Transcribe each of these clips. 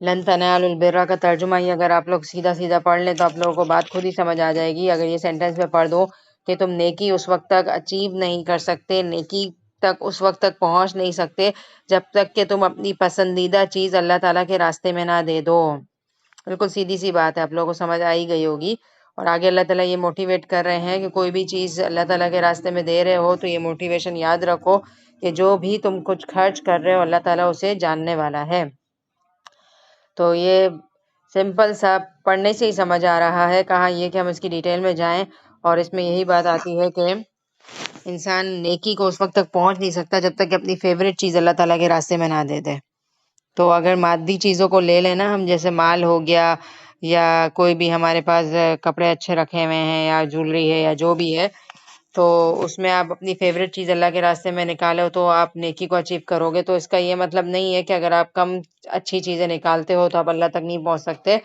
لن تنالوا البر کا ترجمہ ہی اگر آپ لوگ سیدھا سیدھا پڑھ لیں تو آپ لوگوں کو بات خود ہی سمجھ آ جائے گی. اگر یہ سینٹینس میں پڑھ دو کہ تم نیکی اس وقت تک اچیو نہیں کر سکتے، نیکی تک اس وقت تک پہنچ نہیں سکتے جب تک کہ تم اپنی پسندیدہ چیز اللہ تعالیٰ کے راستے میں نہ دے دو. بالکل سیدھی سی بات ہے، آپ لوگوں کو سمجھ آئی گئی ہوگی. اور آگے اللہ تعالیٰ یہ موٹیویٹ کر رہے ہیں کہ کوئی بھی چیز اللہ تعالیٰ کے راستے میں دے رہے ہو تو یہ موٹیویشن یاد رکھو کہ جو بھی تم کچھ خرچ کر رہے ہو اللہ تعالیٰ اسے جاننے والا ہے. تو یہ سمپل سا پڑھنے سے ہی سمجھ آ رہا ہے، کہاں یہ کہ ہم اس کی ڈیٹیل میں جائیں. اور اس میں یہی بات آتی ہے کہ انسان نیکی کو اس وقت تک پہنچ نہیں سکتا جب تک کہ اپنی فیوریٹ چیز اللہ تعالیٰ کے راستے میں نہ دے دے. تو اگر مادی چیزوں کو لے لینا ہم، جیسے مال ہو گیا یا کوئی بھی ہمارے پاس کپڑے اچھے رکھے ہوئے ہیں یا جولری ہے یا جو بھی ہے، تو اس میں آپ اپنی فیوریٹ چیز اللہ کے راستے میں نکالو تو آپ نیکی کو اچیو کرو گے. تو اس کا یہ مطلب نہیں ہے کہ اگر آپ کم اچھی چیزیں نکالتے ہو تو آپ اللہ تک نہیں پہنچ سکتے.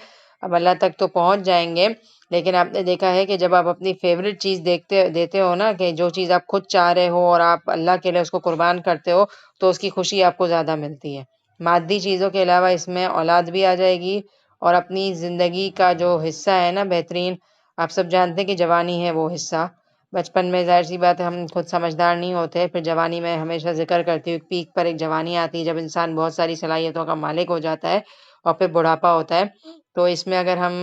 اب اللہ تک تو پہنچ جائیں گے، لیکن آپ نے دیکھا ہے کہ جب آپ اپنی فیوریٹ چیز دیتے ہو نا، کہ جو چیز آپ خود چاہ رہے ہو اور آپ اللہ کے لیے اس کو قربان کرتے ہو تو اس کی خوشی آپ کو زیادہ ملتی ہے. مادی چیزوں کے علاوہ اس میں اولاد بھی آ جائے گی، اور اپنی زندگی کا جو حصہ ہے نا بہترین، آپ سب جانتے ہیں کہ جوانی ہے وہ حصہ. بچپن میں ظاہر سی بات ہے ہم خود سمجھدار نہیں ہوتے، پھر جوانی میں ہمیشہ ذکر کرتی ہوں پیک پر ایک جوانی آتی ہے جب انسان بہت ساری صلاحیتوں کا مالک ہو جاتا ہے اور پھر بڑھاپا ہوتا ہے. تو اس میں اگر ہم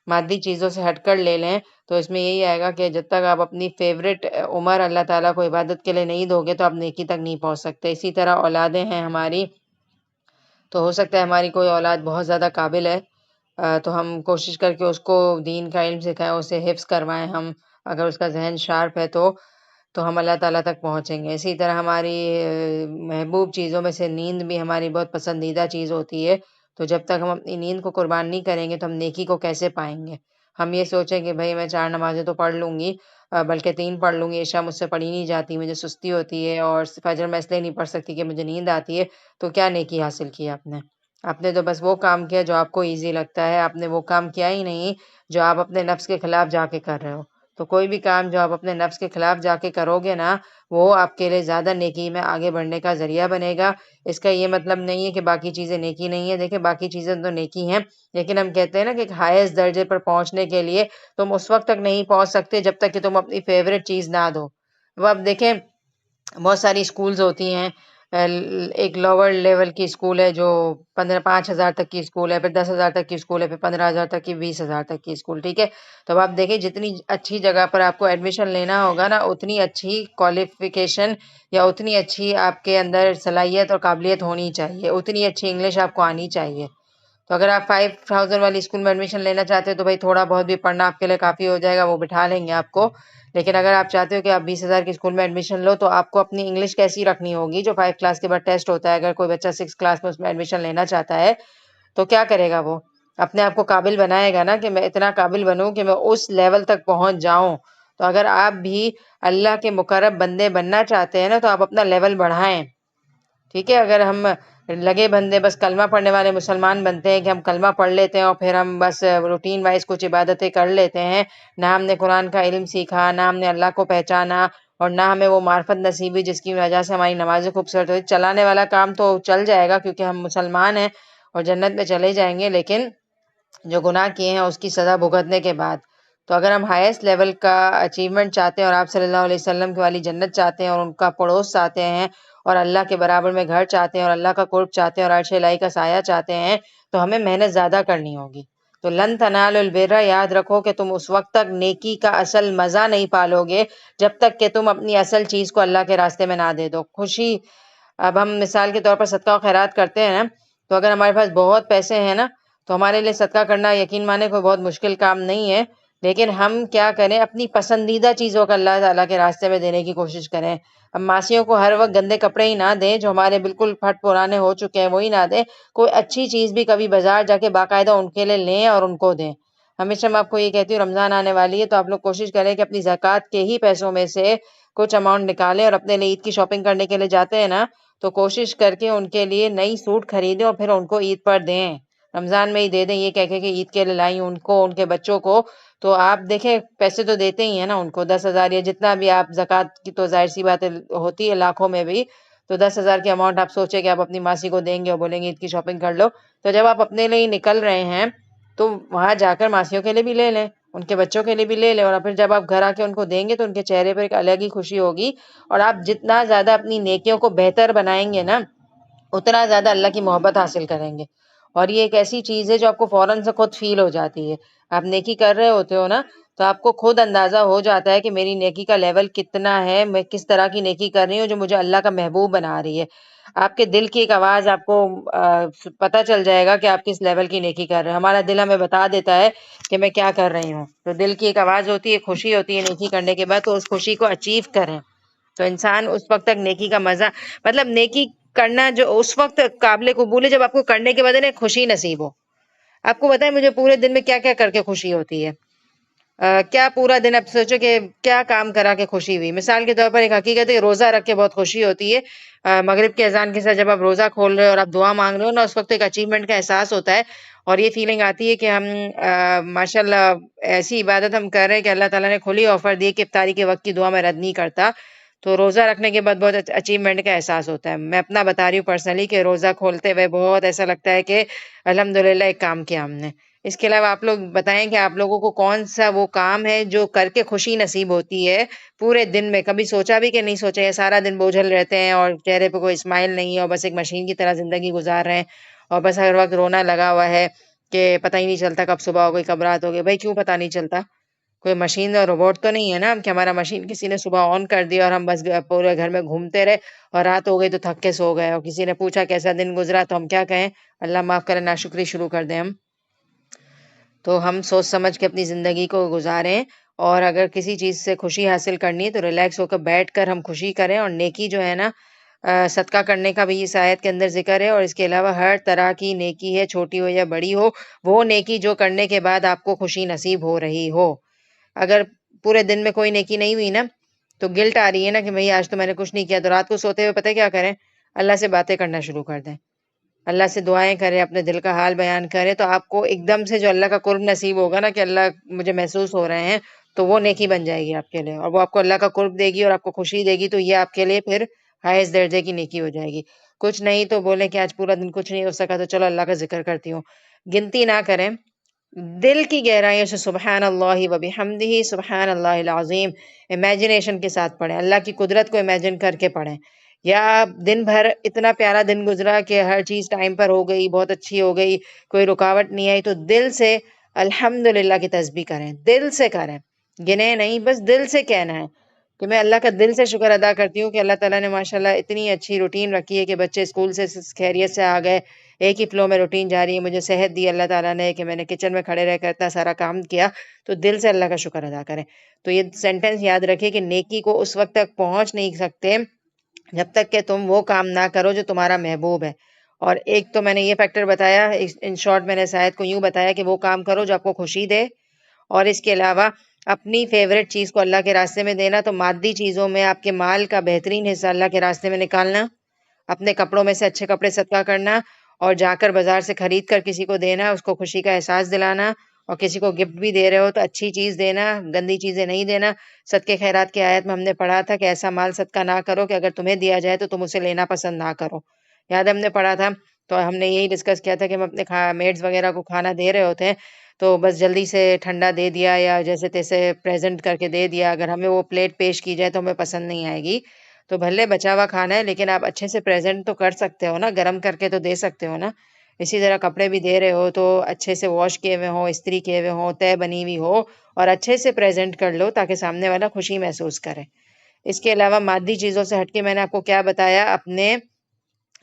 مادی چیزوں سے ہٹ کر لے لیں تو اس میں یہی آئے گا کہ جب تک آپ اپنی فیوریٹ عمر اللہ تعالیٰ کو عبادت کے لیے نہیں دو گے تو آپ نیکی تک نہیں پہنچ سکتے. اسی طرح اولادیں ہیں ہماری، تو ہو سکتا ہے ہماری کوئی اولاد بہت زیادہ قابل ہے، تو ہم کوشش کر کے اس کو دین کا علم سکھائیں، اسے حفظ کروائیں ہم. اگر اس کا ذہن شارپ ہے تو ہم اللہ تعالیٰ تک پہنچیں گے. اسی طرح ہماری محبوب چیزوں میں سے نیند بھی ہماری بہت پسندیدہ چیز ہوتی ہے. تو جب تک ہم اپنی نیند کو قربان نہیں کریں گے تو ہم نیکی کو کیسے پائیں گے؟ ہم یہ سوچیں کہ بھائی میں 4 نمازیں تو پڑھ لوں گی، بلکہ 3 پڑھ لوں گی، عشاء مجھ سے پڑھی نہیں جاتی، مجھے سستی ہوتی ہے، اور فجر میں اس لیے نہیں پڑھ سکتی کہ مجھے نیند آتی ہے. تو کیا نیکی حاصل کی آپ نے تو بس وہ کام کیا جو آپ کو ایزی لگتا ہے، آپ نے وہ کام کیا ہی نہیں جو آپ اپنے نفس کے خلاف جا کے کر رہے ہو. تو کوئی بھی کام جو آپ اپنے نفس کے خلاف جا کے کرو گے نا، وہ آپ کے لیے زیادہ نیکی میں آگے بڑھنے کا ذریعہ بنے گا. اس کا یہ مطلب نہیں ہے کہ باقی چیزیں نیکی نہیں ہیں. دیکھیں باقی چیزیں تو نیکی ہیں، لیکن ہم کہتے ہیں نا کہ ہائیسٹ درجے پر پہنچنے کے لیے تم اس وقت تک نہیں پہنچ سکتے جب تک کہ تم اپنی فیوریٹ چیز نہ دو. وہ اب دیکھیں بہت ساری اسکولز ہوتی ہیں، ایک لوور لیول کی اسکول ہے جو 5,000 تک کی اسکول ہے، پھر 10,000 تک کی اسکول ہے، پھر 15,000 تک کی، 20,000 تک کی اسکول. ٹھیک ہے، تو اب آپ دیکھیں جتنی اچھی جگہ پر آپ کو ایڈمیشن لینا ہوگا نا، اتنی اچھی کوالیفیکیشن یا اتنی اچھی آپ کے اندر صلاحیت اور قابلیت ہونی چاہیے، اتنی اچھی انگلش آپ کو آنی چاہیے. تو اگر آپ 5,000 والی اسکول میں ایڈمیشن لینا چاہتے ہو تو بھائی تھوڑا بہت بھی پڑھنا آپ کے لیے کافی ہو جائے گا، وہ بٹھا لیں گے آپ کو. لیکن اگر آپ چاہتے ہو کہ آپ 20,000 کی اسکول میں ایڈمیشن لو تو آپ کو اپنی انگلش کیسی رکھنی ہوگی؟ جو 5 کلاس کے بعد ٹیسٹ ہوتا ہے، اگر کوئی بچہ 6 کلاس میں اس میں ایڈمیشن لینا چاہتا ہے تو کیا کرے گا؟ وہ اپنے آپ کو قابل بنائے گا نا کہ میں اتنا قابل بنوں کہ میں اس لیول تک پہنچ جاؤں. تو اگر آپ بھی اللہ کے مقرب بندے بننا چاہتے ہیں نا تو آپ اپنا لیول بڑھائیں. ٹھیک ہے، اگر ہم لگے بندے بس کلمہ پڑھنے والے مسلمان بنتے ہیں کہ ہم کلمہ پڑھ لیتے ہیں اور پھر ہم بس روٹین وائز کچھ عبادتیں کر لیتے ہیں، نہ ہم نے قرآن کا علم سیکھا، نہ ہم نے اللہ کو پہچانا، اور نہ ہمیں وہ معرفت نصیب ہوئی جس کی وجہ سے ہماری نمازیں خوبصورت ہوئی. چلانے والا کام تو چل جائے گا کیونکہ ہم مسلمان ہیں اور جنت میں چلے جائیں گے، لیکن جو گناہ کیے ہیں اس کی سزا بھگتنے کے بعد. تو اگر ہم ہائیسٹ لیول کا اچیومنٹ چاہتے ہیں اور آپ صلی اللہ علیہ وسلم والی جنت چاہتے ہیں اور ان کا پڑوس چاہتے ہیں اور اللہ کے برابر میں گھر چاہتے ہیں اور اللہ کا قرب چاہتے ہیں اور عرش الہی کا سایہ چاہتے ہیں تو ہمیں محنت زیادہ کرنی ہوگی. تو لن تنالوا البر، یاد رکھو کہ تم اس وقت تک نیکی کا اصل مزہ نہیں پالو گے جب تک کہ تم اپنی اصل چیز کو اللہ کے راستے میں نہ دے دو. خوشی، اب ہم مثال کے طور پر صدقہ و خیرات کرتے ہیں نا، تو اگر ہمارے پاس بہت پیسے ہیں نا تو ہمارے لیے صدقہ کرنا یقین مانے کوئی بہت مشکل کام نہیں ہے. لیکن ہم کیا کریں، اپنی پسندیدہ چیزوں کو اللہ تعالیٰ کے راستے میں دینے کی کوشش کریں. ہم ماسیوں کو ہر وقت گندے کپڑے ہی نہ دیں، جو ہمارے بالکل پھٹ پرانے ہو چکے ہیں وہی نہ دیں. کوئی اچھی چیز بھی کبھی بازار جا کے باقاعدہ ان کے لیے لیں اور ان کو دیں. ہمیشہ میں آپ کو یہ کہتی ہوں رمضان آنے والی ہے تو آپ لوگ کوشش کریں کہ اپنی زکوٰۃ کے ہی پیسوں میں سے کچھ اماؤنٹ نکالیں اور اپنے لیے عید کی شاپنگ کرنے کے لیے جاتے ہیں نا تو کوشش کر کے ان کے لیے نئی سوٹ خریدیں اور پھر ان کو عید پر دیں. رمضان میں ہی دے دیں، یہ کہہ کے کہ عید کے لیے لائی ان کو، ان کے بچوں کو. تو آپ دیکھیں پیسے تو دیتے ہی ہیں نا ان کو، 10,000 یا جتنا بھی آپ زکوٰۃ کی تو ظاہر سی بات ہوتی ہے لاکھوں میں بھی. تو 10,000 کی اماؤنٹ آپ سوچے کہ آپ اپنی ماسی کو دیں گے اور بولیں گے عید کی شاپنگ کر لو، تو جب آپ اپنے لیے نکل رہے ہیں تو وہاں جا کر ماسیوں کے لیے بھی لے لیں، ان کے بچوں کے لیے بھی لے لیں، اور پھر جب آپ گھر آ کے ان کو دیں گے تو ان کے چہرے پر ایک الگ ہی خوشی ہوگی، اور آپ جتنا زیادہ اپنی نیکیوں کو بہتر بنائیں گے نا، اتنا زیادہ اللہ کی محبت حاصل کریں گے۔ اور یہ ایک ایسی چیز ہے جو آپ کو فوراً سے خود فیل ہو جاتی ہے۔ آپ نیکی کر رہے ہوتے ہو نا، تو آپ کو خود اندازہ ہو جاتا ہے کہ میری نیکی کا لیول کتنا ہے، میں کس طرح کی نیکی کر رہی ہوں جو مجھے اللہ کا محبوب بنا رہی ہے۔ آپ کے دل کی ایک آواز آپ کو پتہ چل جائے گا کہ آپ کس لیول کی نیکی کر رہے ہیں۔ ہمارا دل ہمیں بتا دیتا ہے کہ میں کیا کر رہی ہوں۔ تو دل کی ایک آواز ہوتی ہے، خوشی ہوتی ہے نیکی کرنے کے بعد، تو اس خوشی کو اچیو کریں۔ تو انسان اس وقت تک نیکی کا مزہ، مطلب نیکی کرنا جو اس وقت قابل قبول ہے جب آپ کو کرنے کے بعد نا ایک خوشی نصیب ہو۔ آپ کو پتا ہے مجھے پورے دن میں کیا کیا کر کے خوشی ہوتی ہے؟ کیا پورا دن اب سوچو کہ کیا کام کرا کے خوشی ہوئی۔ مثال کے طور پر ایک حقیقت ہے، روزہ رکھ کے بہت خوشی ہوتی ہے۔ مغرب کے اذان کے ساتھ جب آپ روزہ کھول رہے ہو اور آپ دعا مانگ رہے ہو نا، اس وقت ایک اچیومنٹ کا احساس ہوتا ہے، اور یہ فیلنگ آتی ہے کہ ہم ماشاءاللہ ایسی عبادت ہم کر رہے ہیں کہ اللہ تعالیٰ نے کھلی آفر دی کہ افطاری کے وقت کی دعا میں رد نہیں کرتا۔ تو روزہ رکھنے کے بعد بہت اچیومنٹ کا احساس ہوتا ہے۔ میں اپنا بتا رہی ہوں پرسنلی کہ روزہ کھولتے ہوئے بہت ایسا لگتا ہے کہ الحمدللہ ایک کام کیا ہم نے۔ اس کے علاوہ آپ لوگ بتائیں کہ آپ لوگوں کو کون سا وہ کام ہے جو کر کے خوشی نصیب ہوتی ہے پورے دن میں؟ کبھی سوچا بھی کہ نہیں سوچا؟ یہ سارا دن بوجھل رہتے ہیں اور چہرے پہ کوئی اسمائل نہیں ہے، اور بس ایک مشین کی طرح زندگی گزار رہے ہیں، اور بس ہر وقت رونا لگا ہوا ہے کہ پتہ ہی نہیں چلتا کب صبح ہو گئی کب رات ہو گئی۔ بھائی کیوں پتہ نہیں چلتا؟ کوئی مشین اور روبوٹ تو نہیں ہے نا کہ ہمارا مشین کسی نے صبح آن کر دیا اور ہم بس پورے گھر میں گھومتے رہے اور رات ہو گئی تو تھک کے سو گئے، اور کسی نے پوچھا کیسا دن گزرا تو ہم کیا کہیں؟ اللہ معاف کرے، ناشکری شروع کر دیں ہم۔ تو ہم سوچ سمجھ کے اپنی زندگی کو گزاریں، اور اگر کسی چیز سے خوشی حاصل کرنی ہے تو ریلیکس ہو کر بیٹھ کر ہم خوشی کریں۔ اور نیکی جو ہے نا، صدقہ کرنے کا بھی اس آیت کے اندر ذکر ہے، اور اس کے علاوہ ہر طرح کی نیکی ہے، چھوٹی ہو یا بڑی ہو، وہ نیکی جو کرنے کے بعد آپ کو خوشی نصیب ہو رہی ہو۔ اگر پورے دن میں کوئی نیکی نہیں ہوئی نا، تو گلٹ آ رہی ہے نا کہ بھئی آج تو میں نے کچھ نہیں کیا، تو رات کو سوتے ہوئے پتہ ہے کیا کریں؟ اللہ سے باتیں کرنا شروع کر دیں، اللہ سے دعائیں کریں، اپنے دل کا حال بیان کریں، تو آپ کو ایک دم سے جو اللہ کا قرب نصیب ہوگا نا کہ اللہ مجھے محسوس ہو رہے ہیں، تو وہ نیکی بن جائے گی آپ کے لیے، اور وہ آپ کو اللہ کا قرب دے گی اور آپ کو خوشی دے گی، تو یہ آپ کے لیے پھر ہائیسٹ درجے کی نیکی ہو جائے گی۔ کچھ نہیں تو بولیں کہ آج پورا دن کچھ نہیں ہو سکا تو چلو اللہ کا ذکر کرتی ہوں، گنتی نہ کریں، دل کی گہرائیوں سے سبحان اللہ و بحمدہ سبحان اللہ العظیم امیجنیشن کے ساتھ پڑھیں، اللہ کی قدرت کو امیجن کر کے پڑھیں۔ یا دن بھر اتنا پیارا دن گزرا کہ ہر چیز ٹائم پر ہو گئی، بہت اچھی ہو گئی، کوئی رکاوٹ نہیں آئی، تو دل سے الحمدللہ کی تسبیح کریں، دل سے کریں، گنے نہیں، بس دل سے کہنا ہے کہ میں اللہ کا دل سے شکر ادا کرتی ہوں کہ اللہ تعالیٰ نے ماشاءاللہ اتنی اچھی روٹین رکھی ہے کہ بچے اسکول سے خیریت سے آ گئے، ایک ہی فلو میں روٹین جاری ہے، مجھے صحت دی اللہ تعالیٰ نے کہ میں نے کچن میں کھڑے رہ کر اتنا سارا کام کیا، تو دل سے اللہ کا شکر ادا کریں۔ تو یہ سینٹنس یاد رکھیں کہ نیکی کو اس وقت تک پہنچ نہیں سکتے جب تک کہ تم وہ کام نہ کرو جو تمہارا محبوب ہے۔ اور ایک تو میں نے یہ فیکٹر بتایا، ان شارٹ میں نے شاید کو یوں بتایا کہ وہ کام کرو جو آپ کو خوشی دے، اور اس کے علاوہ اپنی فیوریٹ چیز کو اللہ کے راستے میں دینا، تو مادی چیزوں میں آپ کے مال کا بہترین حصہ اللہ کے راستے میں نکالنا، اپنے کپڑوں میں سے اچھے کپڑے صدقہ کرنا، اور جا کر بازار سے خرید کر کسی کو دینا، اس کو خوشی کا احساس دلانا، اور کسی کو گفٹ بھی دے رہے ہو تو اچھی چیز دینا، گندی چیزیں نہیں دینا۔ صدقے خیرات کی آیت میں ہم نے پڑھا تھا کہ ایسا مال صدقہ نہ کرو کہ اگر تمہیں دیا جائے تو تم اسے لینا پسند نہ کرو، یاد ہم نے پڑھا تھا۔ تو ہم نے یہی ڈسکس کیا تھا کہ ہم اپنے میڈز وغیرہ کو کھانا دے رہے ہوتے ہیں تو بس جلدی سے ٹھنڈا دے دیا یا جیسے تیسے پریزنٹ کر کے دے دیا، اگر ہمیں وہ پلیٹ پیش کی جائے تو ہمیں پسند نہیں آئے گی، تو بھلے بچا ہوا کھانا ہے لیکن آپ اچھے سے پریزنٹ تو کر سکتے ہو نا، گرم کر کے تو دے سکتے ہو نا۔ اسی طرح کپڑے بھی دے رہے ہو تو اچھے سے واش کیے ہوئے ہوں، استری کیے ہوئے ہوں، طے بنی ہوئی ہو، اور اچھے سے پریزنٹ کر لو تاکہ سامنے والا خوشی محسوس کرے۔ اس کے علاوہ مادی چیزوں سے ہٹ کے میں نے آپ کو کیا بتایا، اپنے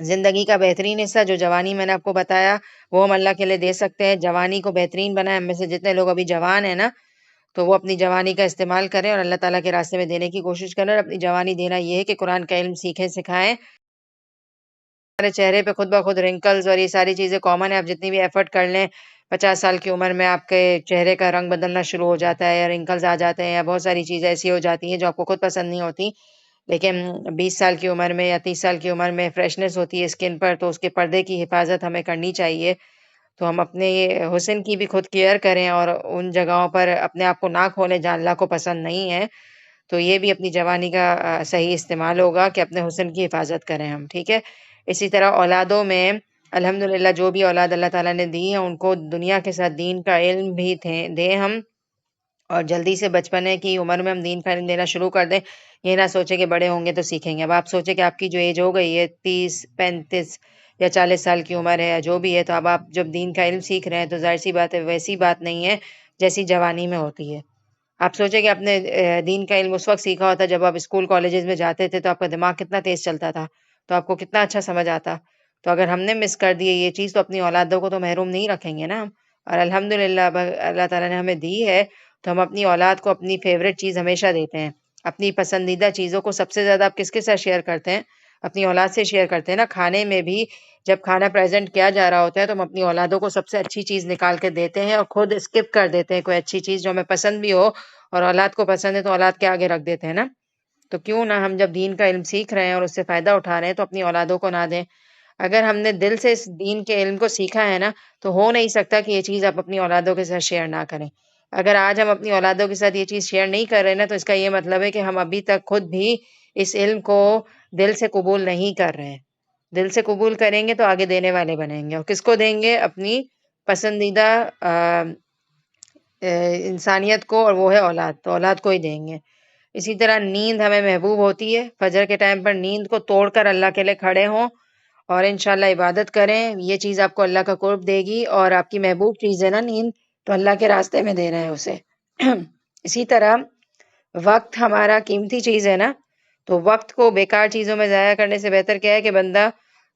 زندگی کا بہترین حصہ جو جوانی میں نے آپ کو بتایا وہ ہم اللہ کے لیے دے سکتے ہیں۔ جوانی کو بہترین بنائیں، ہم میں سے جتنے لوگ ابھی جوان ہیں نا تو وہ اپنی جوانی کا استعمال کریں اور اللہ تعالیٰ کے راستے میں دینے کی کوشش کریں، اور اپنی جوانی دینا یہ ہے کہ قرآن کا علم سیکھیں سکھائیں۔ ہمارے چہرے پہ خود بخود رنکلز اور یہ ساری چیزیں کامن ہیں، آپ جتنی بھی ایفرٹ کر لیں 50 سال کی عمر میں آپ کے چہرے کا رنگ بدلنا شروع ہو جاتا ہے، یا رنکلز آ جاتے ہیں، یا بہت ساری چیزیں ایسی ہو جاتی ہیں جو آپ کو خود پسند نہیں ہوتی، لیکن 20 سال کی عمر میں یا 30 سال کی عمر میں فریشنس ہوتی ہے اسکن پر، تو اس کے پردے کی حفاظت ہمیں کرنی چاہیے۔ تو ہم اپنے حسن کی بھی خود کیئر کریں اور ان جگہوں پر اپنے آپ کو نہ کھولیں جہاں اللہ کو پسند نہیں ہے۔ تو یہ بھی اپنی جوانی کا صحیح استعمال ہوگا کہ اپنے حسن کی حفاظت کریں ہم، ٹھیک ہے۔ اسی طرح اولادوں میں الحمدللہ جو بھی اولاد اللہ تعالیٰ نے دی ہے ان کو دنیا کے ساتھ دین کا علم بھی دیں ہم، اور جلدی سے بچپنے کی عمر میں ہم دین کا علم دینا شروع کر دیں۔ یہ نہ سوچیں کہ بڑے ہوں گے تو سیکھیں گے۔ اب آپ سوچیں کہ آپ کی جو ایج ہو گئی ہے 30 35 یا 40 سال کی عمر ہے یا جو بھی ہے، تو اب آپ جب دین کا علم سیکھ رہے ہیں تو ظاہر سی بات ہے ویسی بات نہیں ہے جیسی جوانی میں ہوتی ہے۔ آپ سوچیں کہ آپ نے دین کا علم اس وقت سیکھا ہوتا جب آپ اسکول کالجز میں جاتے تھے، تو آپ کا دماغ کتنا تیز چلتا تھا، تو آپ کو کتنا اچھا سمجھ آتا۔ تو اگر ہم نے مس کر دی یہ چیز تو اپنی اولادوں کو تو محروم نہیں رکھیں گے نا ہم۔ اور الحمدللہ اللہ تعالیٰ نے ہمیں دی ہے تو ہم اپنی اولاد کو اپنی فیوریٹ چیز ہمیشہ دیتے ہیں۔ اپنی پسندیدہ چیزوں کو سب سے زیادہ آپ کس کے ساتھ شیئر کرتے ہیں؟ اپنی اولاد سے شیئر کرتے ہیں نا۔ کھانے میں بھی جب کھانا پریزنٹ کیا جا رہا ہوتا ہے تو ہم اپنی اولادوں کو سب سے اچھی چیز نکال کے دیتے ہیں اور خود اسکپ کر دیتے ہیں کوئی اچھی چیز جو ہمیں پسند بھی ہو، اور اولاد کو پسند ہے تو اولاد کے آگے رکھ دیتے ہیں نا۔ تو کیوں نہ ہم جب دین کا علم سیکھ رہے ہیں اور اس سے فائدہ اٹھا رہے ہیں تو اپنی اولادوں کو نہ دیں؟ اگر ہم نے دل سے اس دین کے علم کو سیکھا ہے نا، تو ہو نہیں سکتا کہ یہ چیز آپ اپنی اولادوں کے ساتھ شیئر نہ کریں۔ اگر آج ہم اپنی اولادوں کے ساتھ یہ چیز شیئر نہیں کر رہے نا، تو اس کا یہ مطلب ہے کہ ہم ابھی تک خود بھی اس علم کو دل سے قبول نہیں کر رہے ہیں۔ دل سے قبول کریں گے تو آگے دینے والے بنیں گے، اور کس کو دیں گے؟ اپنی پسندیدہ انسانیت کو، اور وہ ہے اولاد، تو اولاد کو ہی دیں گے۔ اسی طرح نیند ہمیں محبوب ہوتی ہے، فجر کے ٹائم پر نیند کو توڑ کر اللہ کے لیے کھڑے ہوں اور انشاءاللہ عبادت کریں، یہ چیز آپ کو اللہ کا قرب دے گی، اور آپ کی محبوب چیز ہے نا نیند، تو اللہ کے راستے میں دے رہے ہیں اسے۔ اسی طرح وقت ہمارا قیمتی چیز ہے نا، تو وقت کو بیکار چیزوں میں ضائع کرنے سے بہتر کیا ہے کہ بندہ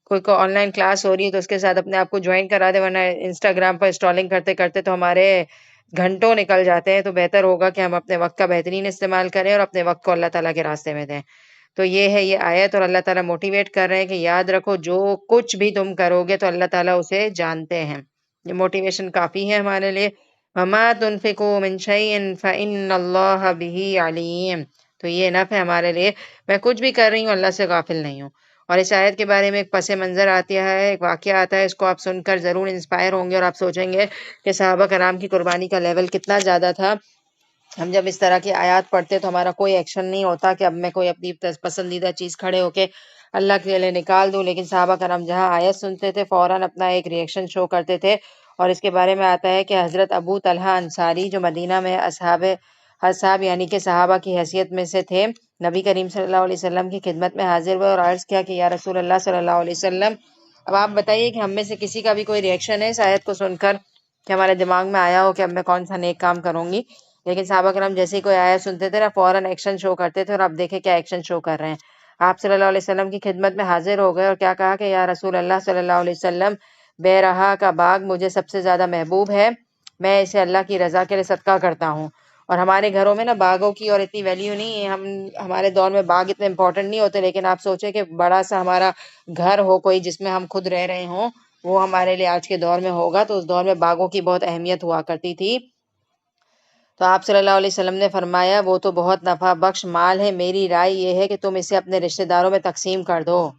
کوئی کو آن لائن کلاس ہو رہی ہے تو اس کے ساتھ اپنے آپ کو جوائن کرا دے، ورنہ انسٹاگرام پر اسٹالنگ کرتے کرتے تو ہمارے گھنٹوں نکل جاتے ہیں۔ تو بہتر ہوگا کہ ہم اپنے وقت کا بہترین استعمال کریں اور اپنے وقت کو اللہ تعالیٰ کے راستے میں دیں۔ تو یہ ہے یہ آیت، اور اللہ تعالیٰ موٹیویٹ کر رہے ہیں کہ یاد رکھو جو کچھ بھی تم کرو گے تو اللہ تعالیٰ اسے جانتے ہیں۔ یہ موٹیویشن کافی ہے ہمارے لیے۔ وَمَا تُنْفِقُوا مِنْ شَيْءٍ فَإِنَّ اللَّهَ بِهِ عَلِيمٌ۔ تو یہ انف ہے ہمارے لیے، میں کچھ بھی کر رہی ہوں اللہ سے غافل نہیں ہوں۔ اور اس آیت کے بارے میں ایک پس منظر آتا ہے، ایک واقعہ آتا ہے، اس کو آپ سن کر ضرور انسپائر ہوں گے اور آپ سوچیں گے کہ صحابہ کرام کی قربانی کا لیول کتنا زیادہ تھا۔ ہم جب اس طرح کی آیات پڑھتے تو ہمارا کوئی ایکشن نہیں ہوتا کہ اب میں کوئی اپنی پسندیدہ چیز کھڑے ہو کے اللہ کے لیے نکال دوں، لیکن صحابہ کرام جہاں آیت سنتے تھے فوراً اپنا ایک ریئیکشن شو کرتے تھے۔ اور اس کے بارے میں آتا ہے کہ حضرت ابو طلحہ انصاری جو مدینہ میں اصحاب یعنی کہ صحابہ کی حیثیت میں سے تھے، نبی کریم صلی اللہ علیہ وسلم کی خدمت میں حاضر ہوئے اور عرض کیا کہ یا رسول اللہ صلی اللہ علیہ وسلم، اب آپ بتائیے کہ ہم میں سے کسی کا بھی کوئی ریئیکشن ہے اس آیت کو سن کر کہ ہمارے دماغ میں آیا ہو کہ اب میں کون سا نیک کام کروں گی؟ لیکن صحابہ کرام جیسے ہی کوئی آیت سنتے تھے نا فوراً ایکشن شو کرتے تھے، اور آپ دیکھیں کیا ایکشن شو کر رہے ہیں۔ آپ صلی اللہ علیہ وسلم کی خدمت میں حاضر ہو گئے اور کیا کہا کہ یا رسول اللہ صلی اللہ علیہ وسلم، بے رہا کا باغ مجھے سب سے زیادہ محبوب ہے، میں اسے اللہ کی رضا کے لیے صدقہ کرتا ہوں۔ اور ہمارے گھروں میں نا باغوں کی اور اتنی ویلیو نہیں ہے، ہمارے دور میں باغ اتنے امپورٹنٹ نہیں ہوتے، لیکن آپ سوچیں کہ بڑا سا ہمارا گھر ہو کوئی جس میں ہم خود رہ رہے ہوں، وہ ہمارے لیے آج کے دور میں ہوگا، تو اس دور میں باغوں کی بہت اہمیت ہوا کرتی تھی۔ تو آپ صلی اللہ علیہ وسلم نے فرمایا وہ تو بہت نفع بخش مال ہے، میری رائے یہ ہے کہ تم اسے اپنے رشتہ داروں میں تقسیم کر دو۔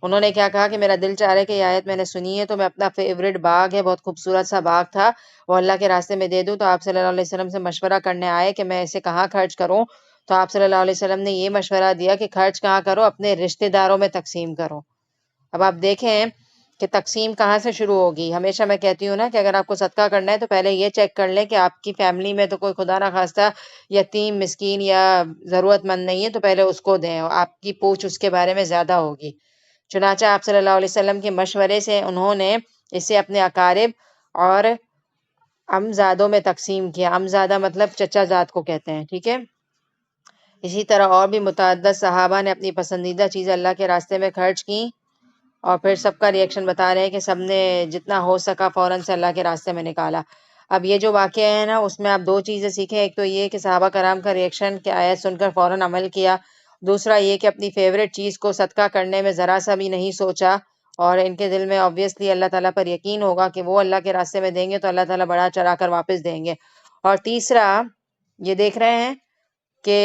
انہوں نے کیا کہا کہ میرا دل چاہ رہا ہے کہ یہ آیت میں نے سنی ہے تو میں اپنا فیوریٹ باغ ہے، بہت خوبصورت سا باغ تھا، وہ اللہ کے راستے میں دے دوں۔ تو آپ صلی اللہ علیہ وسلم سے مشورہ کرنے آئے کہ میں اسے کہاں خرچ کروں، تو آپ صلی اللہ علیہ وسلم نے یہ مشورہ دیا کہ خرچ کہاں کرو؟ اپنے رشتہ داروں میں تقسیم کرو۔ اب آپ دیکھیں کہ تقسیم کہاں سے شروع ہوگی۔ ہمیشہ میں کہتی ہوں نا کہ اگر آپ کو صدقہ کرنا ہے تو پہلے یہ چیک کر لیں کہ آپ کی فیملی میں تو کوئی خدا نہ خواستہ یتیم مسکین یا ضرورت مند نہیں ہے، تو پہلے اس کو دیں، اور آپ کی پوچھ اس کے بارے میں زیادہ ہوگی۔ چنانچہ آپ صلی اللہ علیہ وسلم کے مشورے سے انہوں نے اسے اپنے اقارب اور امزادوں میں تقسیم کیا۔ امزادہ مطلب چچا زاد کو کہتے ہیں، ٹھیک ہے۔ اسی طرح اور بھی متعدد صحابہ نے اپنی پسندیدہ چیزیں اللہ کے راستے میں خرچ کی، اور پھر سب کا ریئیکشن بتا رہے ہیں کہ سب نے جتنا ہو سکا فوراً سے اللہ کے راستے میں نکالا۔ اب یہ جو واقعہ ہے نا اس میں آپ دو چیزیں سیکھیں، ایک تو یہ کہ صحابہ کرام کا ریئیکشن کہ آیت سن کر فوراً عمل کیا، دوسرا یہ کہ اپنی فیوریٹ چیز کو صدقہ کرنے میں ذرا سا بھی نہیں سوچا، اور ان کے دل میں آبویسلی اللہ تعالیٰ پر یقین ہوگا کہ وہ اللہ کے راستے میں دیں گے تو اللہ تعالیٰ بڑا چڑھا کر واپس دیں گے۔ اور تیسرا یہ دیکھ رہے ہیں کہ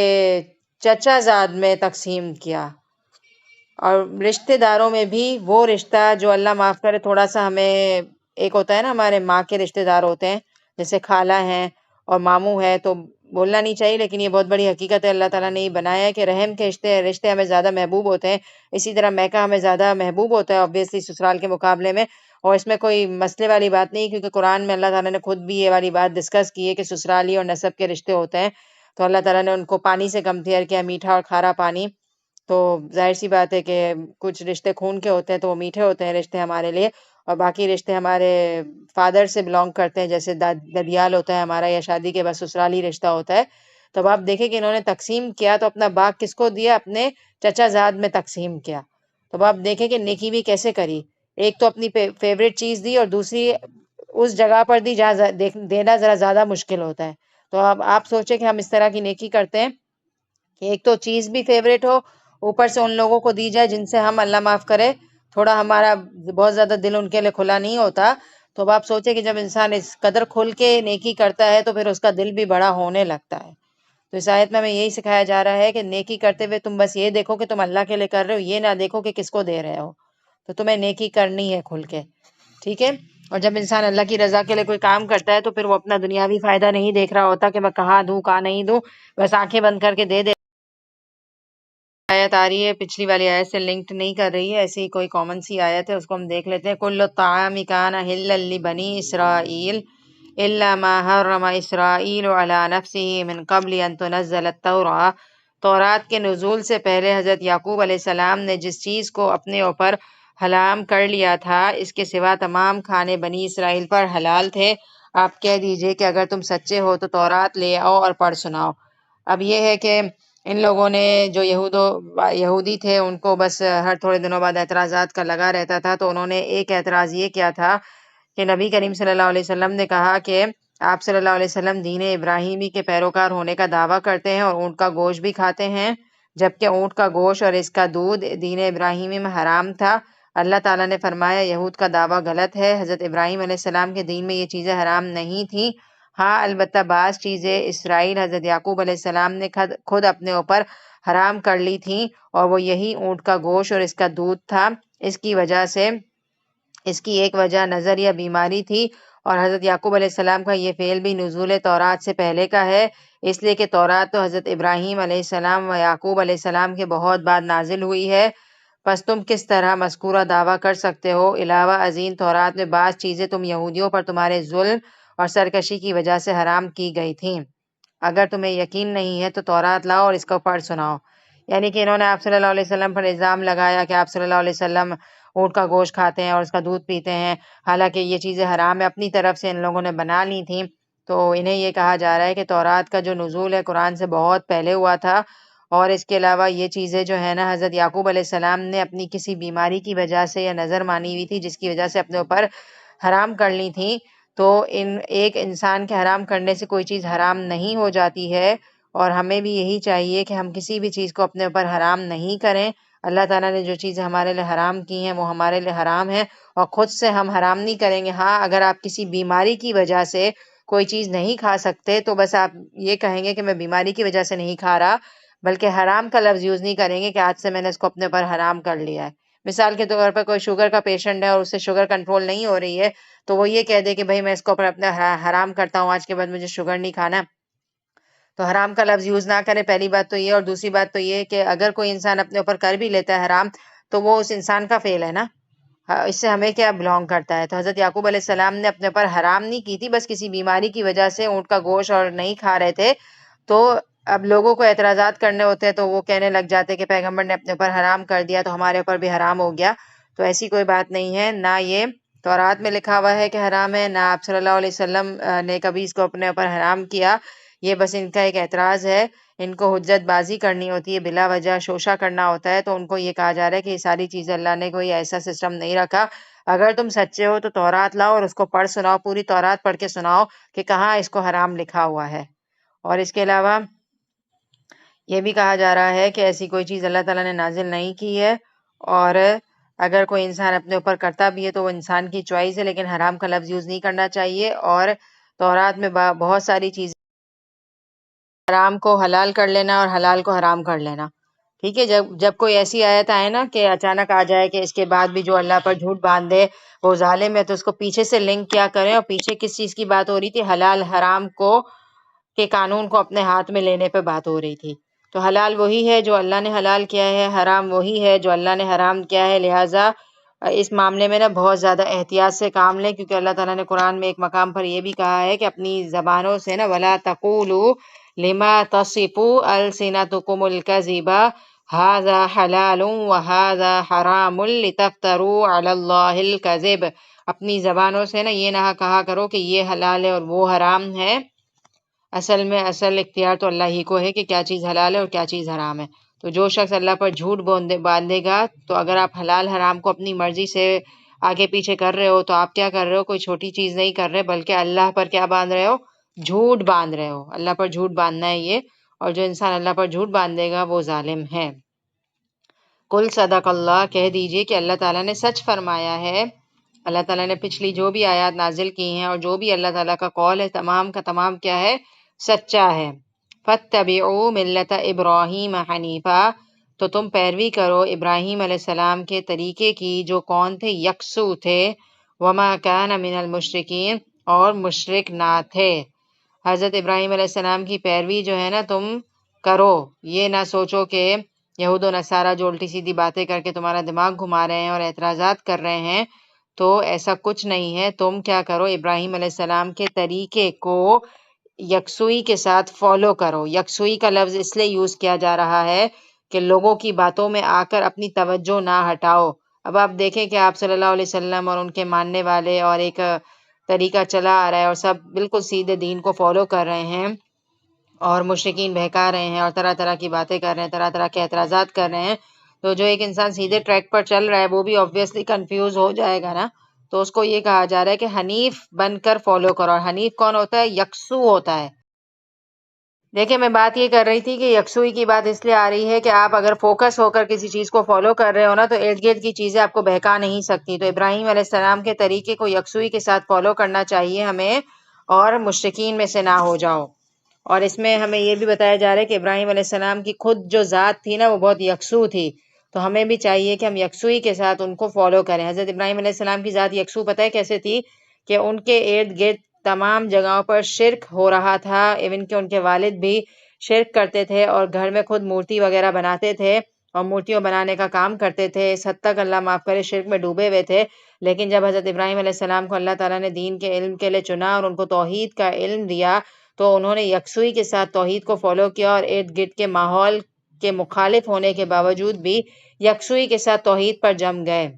چچا زاد میں تقسیم کیا، اور رشتہ داروں میں بھی وہ رشتہ جو اللہ معاف کرے تھوڑا سا ہمیں، ایک ہوتا ہے نا ہمارے ماں کے رشتہ دار ہوتے ہیں جیسے خالہ ہیں اور ماموں ہے، تو بولنا نہیں چاہیے، لیکن یہ بہت بڑی حقیقت ہے، اللہ تعالیٰ نے یہ بنایا ہے کہ رحم کے رشتے ہمیں زیادہ محبوب ہوتے ہیں، اسی طرح میکہ ہمیں زیادہ محبوب ہوتا ہے obviously سسرال کے مقابلے میں، اور اس میں کوئی مسئلے والی بات نہیں، کیونکہ قرآن میں اللہ تعالیٰ نے خود بھی یہ والی بات ڈسکس کی ہے کہ سسرالی اور نسب کے رشتے ہوتے ہیں، تو اللہ تعالیٰ نے ان کو پانی سے کمپیئر کیا، میٹھا اور کھارا پانی، تو ظاہر سی بات ہے کہ کچھ رشتے خون کے ہوتے ہیں تو وہ میٹھے ہوتے ہیں رشتے ہمارے لیے، اور باقی رشتے ہمارے فادر سے بلونگ کرتے ہیں، جیسے ددیال ہوتا ہے ہمارا، یا شادی کے بعد سسرالی رشتہ ہوتا ہے۔ تو اب آپ دیکھیں کہ انہوں نے تقسیم کیا تو اپنا باغ کس کو دیا؟ اپنے چچا زاد میں تقسیم کیا۔ تو اب آپ دیکھیں کہ نیکی بھی کیسے کری، ایک تو اپنی فیوریٹ چیز دی، اور دوسری اس جگہ پر دی جہاں دینا ذرا زیادہ مشکل ہوتا ہے۔ تو اب آپ سوچیں کہ ہم اس طرح کی نیکی کرتے ہیں کہ ایک تو چیز بھی فیوریٹ ہو، اوپر سے ان لوگوں کو دی جائے جن سے ہم، اللہ معاف کرے، تھوڑا ہمارا بہت زیادہ دل ان کے لیے کھلا نہیں ہوتا۔ تو اب آپ سوچیں کہ جب انسان اس قدر کھل کے نیکی کرتا ہے تو پھر اس کا دل بھی بڑا ہونے لگتا ہے۔ تو اس آیت میں ہمیں یہی سکھایا جا رہا ہے کہ نیکی کرتے ہوئے تم بس یہ دیکھو کہ تم اللہ کے لیے کر رہے ہو، یہ نہ دیکھو کہ کس کو دے رہے ہو، تو تمہیں نیکی کرنی ہے کھل کے، ٹھیک ہے؟ اور جب انسان اللہ کی رضا کے لیے کوئی کام کرتا ہے تو پھر وہ اپنا دنیاوی فائدہ نہیں دیکھ رہا ہوتا کہ میں کہاں دوں کہاں نہیں دوں، بس آنکھیں بند کر کے دے آیت آ رہی ہے، پچھلی والی آیت سے لنکڈ نہیں کر رہی ہے، ایسی کوئی کامن سی آیت ہے، اس کو ہم دیکھ لیتے ہیں۔ کل الطعام کان حلا لبنی اسرائیل الا ما حرم اسرائیل علی نفسه من قبل ان تنزل التوراۃ، تورات کے نزول سے پہلے حضرت یعقوب علیہ السلام نے جس چیز کو اپنے اوپر حرام کر لیا تھا، اس کے سوا تمام کھانے بنی اسرائیل پر حلال تھے۔ آپ کہہ دیجئے کہ اگر تم سچے ہو تو تورات لے آؤ اور پڑھ سناؤ۔ اب یہ ہے کہ ان لوگوں نے جو یہودی تھے ان کو بس ہر تھوڑے دنوں بعد اعتراضات کا لگا رہتا تھا، تو انہوں نے ایک اعتراض یہ کیا تھا کہ نبی کریم صلی اللہ علیہ وسلم نے کہا کہ آپ صلی اللہ علیہ وسلم دین ابراہیمی کے پیروکار ہونے کا دعویٰ کرتے ہیں اور اونٹ کا گوشت بھی کھاتے ہیں، جبکہ اونٹ کا گوشت اور اس کا دودھ دین ابراہیمی میں حرام تھا۔ اللہ تعالیٰ نے فرمایا یہود کا دعویٰ غلط ہے، حضرت ابراہیم علیہ السلام کے دین میں یہ چیزیں حرام نہیں تھیں، ہاں البتہ بعض چیزیں اسرائیل حضرت یعقوب علیہ السلام نے خود اپنے اوپر حرام کر لی تھیں، اور وہ یہی اونٹ کا گوشت اور اس کا دودھ تھا۔ اس کی ایک وجہ نظر یا بیماری تھی، اور حضرت یعقوب علیہ السلام کا یہ فعل بھی نزول تورات سے پہلے کا ہے، اس لیے کہ تورات تو حضرت ابراہیم علیہ السلام و یعقوب علیہ السلام کے بہت بعد نازل ہوئی ہے، پس تم کس طرح مذکورہ دعویٰ کر سکتے ہو؟ علاوہ ازیں تورات میں بعض چیزیں تم یہودیوں پر تمہارے ظلم اور سرکشی کی وجہ سے حرام کی گئی تھیں، اگر تمہیں یقین نہیں ہے تو تورات لاؤ اور اس کو پڑھ سناؤ۔ یعنی کہ انہوں نے آپ صلی اللہ علیہ وسلم پر الزام لگایا کہ آپ صلی اللہ علیہ وسلم اونٹ کا گوشت کھاتے ہیں اور اس کا دودھ پیتے ہیں، حالانکہ یہ چیزیں حرام ہے، اپنی طرف سے ان لوگوں نے بنا لی تھیں۔ تو انہیں یہ کہا جا رہا ہے کہ تورات کا جو نزول ہے قرآن سے بہت پہلے ہوا تھا، اور اس کے علاوہ یہ چیزیں جو ہے نا حضرت یعقوب علیہ السلام نے اپنی کسی بیماری کی وجہ سے یا نظر مانی ہوئی تھی جس کی وجہ سے اپنے اوپر حرام کر لی تھیں، تو ایک انسان کے حرام کرنے سے کوئی چیز حرام نہیں ہو جاتی ہے، اور ہمیں بھی یہی چاہیے کہ ہم کسی بھی چیز کو اپنے اوپر حرام نہیں کریں۔ اللہ تعالیٰ نے جو چیزیں ہمارے لیے حرام کی ہیں وہ ہمارے لیے حرام ہیں، اور خود سے ہم حرام نہیں کریں گے۔ ہاں اگر آپ کسی بیماری کی وجہ سے کوئی چیز نہیں کھا سکتے تو بس آپ یہ کہیں گے کہ میں بیماری کی وجہ سے نہیں کھا رہا، بلکہ حرام کا لفظ یوز نہیں کریں گے کہ آج سے میں نے اس کو اپنے اوپر حرام کر لیا ہے۔ مثال کے طور پر کوئی شوگر کا پیشنٹ ہے اور اس سے شوگر کنٹرول نہیں ہو رہی ہے، تو وہ یہ کہہ دے کہ بھائی میں اس کو اوپر اپنا حرام کرتا ہوں، آج کے بعد مجھے شوگر نہیں کھانا، تو حرام کا لفظ یوز نہ کرے، پہلی بات تو یہ، اور دوسری بات تو یہ کہ اگر کوئی انسان اپنے اوپر کر بھی لیتا ہے حرام تو وہ اس انسان کا فعل ہے نا، اس سے ہمیں کیا بلونگ کرتا ہے؟ تو حضرت یعقوب علیہ السلام نے اپنے اوپر حرام نہیں کی تھی، بس کسی بیماری کی وجہ سے اونٹ کا گوشت اور نہیں کھا رہے تھے، تو اب لوگوں کو اعتراضات کرنے ہوتے ہیں تو وہ کہنے لگ جاتے کہ پیغمبر نے اپنے اوپر حرام کر دیا تو ہمارے اوپر بھی حرام ہو گیا، تو ایسی کوئی بات نہیں ہے، نہ یہ تورات میں لکھا ہوا ہے کہ حرام ہے، نہ آپ صلی اللہ علیہ وسلم نے کبھی اس کو اپنے اوپر حرام کیا، یہ بس ان کا ایک اعتراض ہے، ان کو حجت بازی کرنی ہوتی ہے، بلا وجہ شوشہ کرنا ہوتا ہے، تو ان کو یہ کہا جا رہا ہے کہ یہ ساری چیزیں اللہ نے کوئی ایسا سسٹم نہیں رکھا، اگر تم سچے ہو تو تورات لاؤ اور اس کو پڑھ سناؤ، پوری تورات پڑھ کے سناؤ کہ کہاں اس کو حرام لکھا ہوا ہے۔ اور اس کے علاوہ یہ بھی کہا جا رہا ہے کہ ایسی کوئی چیز اللہ تعالیٰ نے نازل نہیں کی ہے، اور اگر کوئی انسان اپنے اوپر کرتا بھی ہے تو وہ انسان کی چوائس ہے، لیکن حرام کا لفظ یوز نہیں کرنا چاہیے، اور تورات میں بہت ساری چیزیں حرام کو حلال کر لینا اور حلال کو حرام کر لینا، ٹھیک ہے؟ جب کوئی ایسی آیت آئے نا کہ اچانک آ جائے کہ اس کے بعد بھی جو اللہ پر جھوٹ باندھے وہ ظالم ہے، تو اس کو پیچھے سے لنک کیا کریں، اور پیچھے کس چیز کی بات ہو رہی تھی؟ حلال حرام کو کے قانون کو اپنے ہاتھ میں لینے پہ بات ہو رہی تھی۔ تو حلال وہی ہے جو اللہ نے حلال کیا ہے، حرام وہی ہے جو اللہ نے حرام کیا ہے، لہٰذا اس معاملے میں نا بہت زیادہ احتیاط سے کام لیں، کیونکہ اللہ تعالیٰ نے قرآن میں ایک مقام پر یہ بھی کہا ہے کہ اپنی زبانوں سے نا وَلَا تَقُولُوا لِمَا تَصِفُوا أَلْسِنَتُكُمُ الْكَذِبَ هَذَا حَلَالٌ وَهَذَا حَرَامٌ لِتَفْتَرُوا عَلَى اللَّهِ الْكَذِبَ۔ اپنی زبانوں سے نا یہ نہ کہا کرو کہ یہ حلال ہے اور وہ حرام ہے، اصل میں اصل اختیار تو اللہ ہی کو ہے کہ کیا چیز حلال ہے اور کیا چیز حرام ہے۔ تو جو شخص اللہ پر جھوٹ باندھے گا، تو اگر آپ حلال حرام کو اپنی مرضی سے آگے پیچھے کر رہے ہو تو آپ کیا کر رہے ہو؟ کوئی چھوٹی چیز نہیں کر رہے، بلکہ اللہ پر کیا باندھ رہے ہو؟ جھوٹ باندھ رہے ہو۔ اللہ پر جھوٹ باندھنا ہے یہ، اور جو انسان اللہ پر جھوٹ باندھے گا وہ ظالم ہے۔ کل صدق اللہ، کہہ دیجئے کہ اللہ تعالیٰ نے سچ فرمایا ہے۔ اللہ تعالیٰ نے پچھلی جو بھی آیات نازل کی ہیں اور جو بھی اللہ تعالیٰ کا قول ہے، تمام کا تمام کیا ہے؟ سچا ہے۔ فَاتَّبِعُوا مِلَّةَ إِبْرَاهِيمَ حَنِيفًا، تو تم پیروی کرو ابراہیم علیہ السلام کے طریقے کی، جو کون تھے؟ یکسو تھے۔ وَمَا كَانَ مِنَ الْمُشْرِكِينَ، اور مشرک نہ تھے۔ حضرت ابراہیم علیہ السلام کی پیروی جو ہے نا تم کرو، یہ نہ سوچو کہ یہود و نصارہ جو الٹی سیدھی باتیں کر کے تمہارا دماغ گھما رہے ہیں اور اعتراضات کر رہے ہیں، تو ایسا کچھ نہیں ہے۔ تم کیا کرو؟ ابراہیم علیہ السلام کے طریقے کو یکسوئی کے ساتھ فالو کرو۔ یکسوئی کا لفظ اس لیے یوز کیا جا رہا ہے کہ لوگوں کی باتوں میں آ کر اپنی توجہ نہ ہٹاؤ۔ اب آپ دیکھیں کہ آپ صلی اللہ علیہ وسلم اور ان کے ماننے والے اور ایک طریقہ چلا آ رہا ہے اور سب بالکل سیدھے دین کو فالو کر رہے ہیں، اور مشرکین بہکا رہے ہیں اور طرح طرح کی باتیں کر رہے ہیں، طرح طرح کے اعتراضات کر رہے ہیں۔ تو جو ایک انسان سیدھے ٹریک پر چل رہا ہے وہ بھی آبویسلی کنفیوز ہو جائے گا نا۔ تو اس کو یہ کہا جا رہا ہے کہ حنیف بن کر فالو کرو۔ اور حنیف کون ہوتا ہے؟ یکسو ہوتا ہے۔ دیکھیں میں بات یہ کر رہی تھی کہ یکسوئی کی بات اس لیے آ رہی ہے کہ آپ اگر فوکس ہو کر کسی چیز کو فالو کر رہے ہو نا، تو ارد گرد کی چیزیں آپ کو بہکا نہیں سکتی۔ تو ابراہیم علیہ السلام کے طریقے کو یکسوئی کے ساتھ فالو کرنا چاہیے ہمیں، اور مشرکین میں سے نہ ہو جاؤ۔ اور اس میں ہمیں یہ بھی بتایا جا رہا ہے کہ ابراہیم علیہ السلام کی خود جو ذات تھی نا وہ بہت یکسو تھی، تو ہمیں بھی چاہیے کہ ہم یکسوئی کے ساتھ ان کو فالو کریں۔ حضرت ابراہیم علیہ السلام کی ذات یکسو پتہ ہے کیسے تھی؟ کہ ان کے ارد گرد تمام جگہوں پر شرک ہو رہا تھا، ایون کہ ان کے والد بھی شرک کرتے تھے اور گھر میں خود مورتی وغیرہ بناتے تھے اور مورتیوں بنانے کا کام کرتے تھے، اس حد تک اللہ معاف کرے شرک میں ڈوبے ہوئے تھے۔ لیکن جب حضرت ابراہیم علیہ السلام کو اللہ تعالیٰ نے دین کے علم کے لیے چنا اور ان کو توحید کا علم دیا، تو انہوں نے یکسوئی کے ساتھ توحید کو فالو کیا، اور ارد گرد کے ماحول کے مخالف ہونے کے باوجود بھی یکسوئی کے ساتھ توحید پر جم گئے۔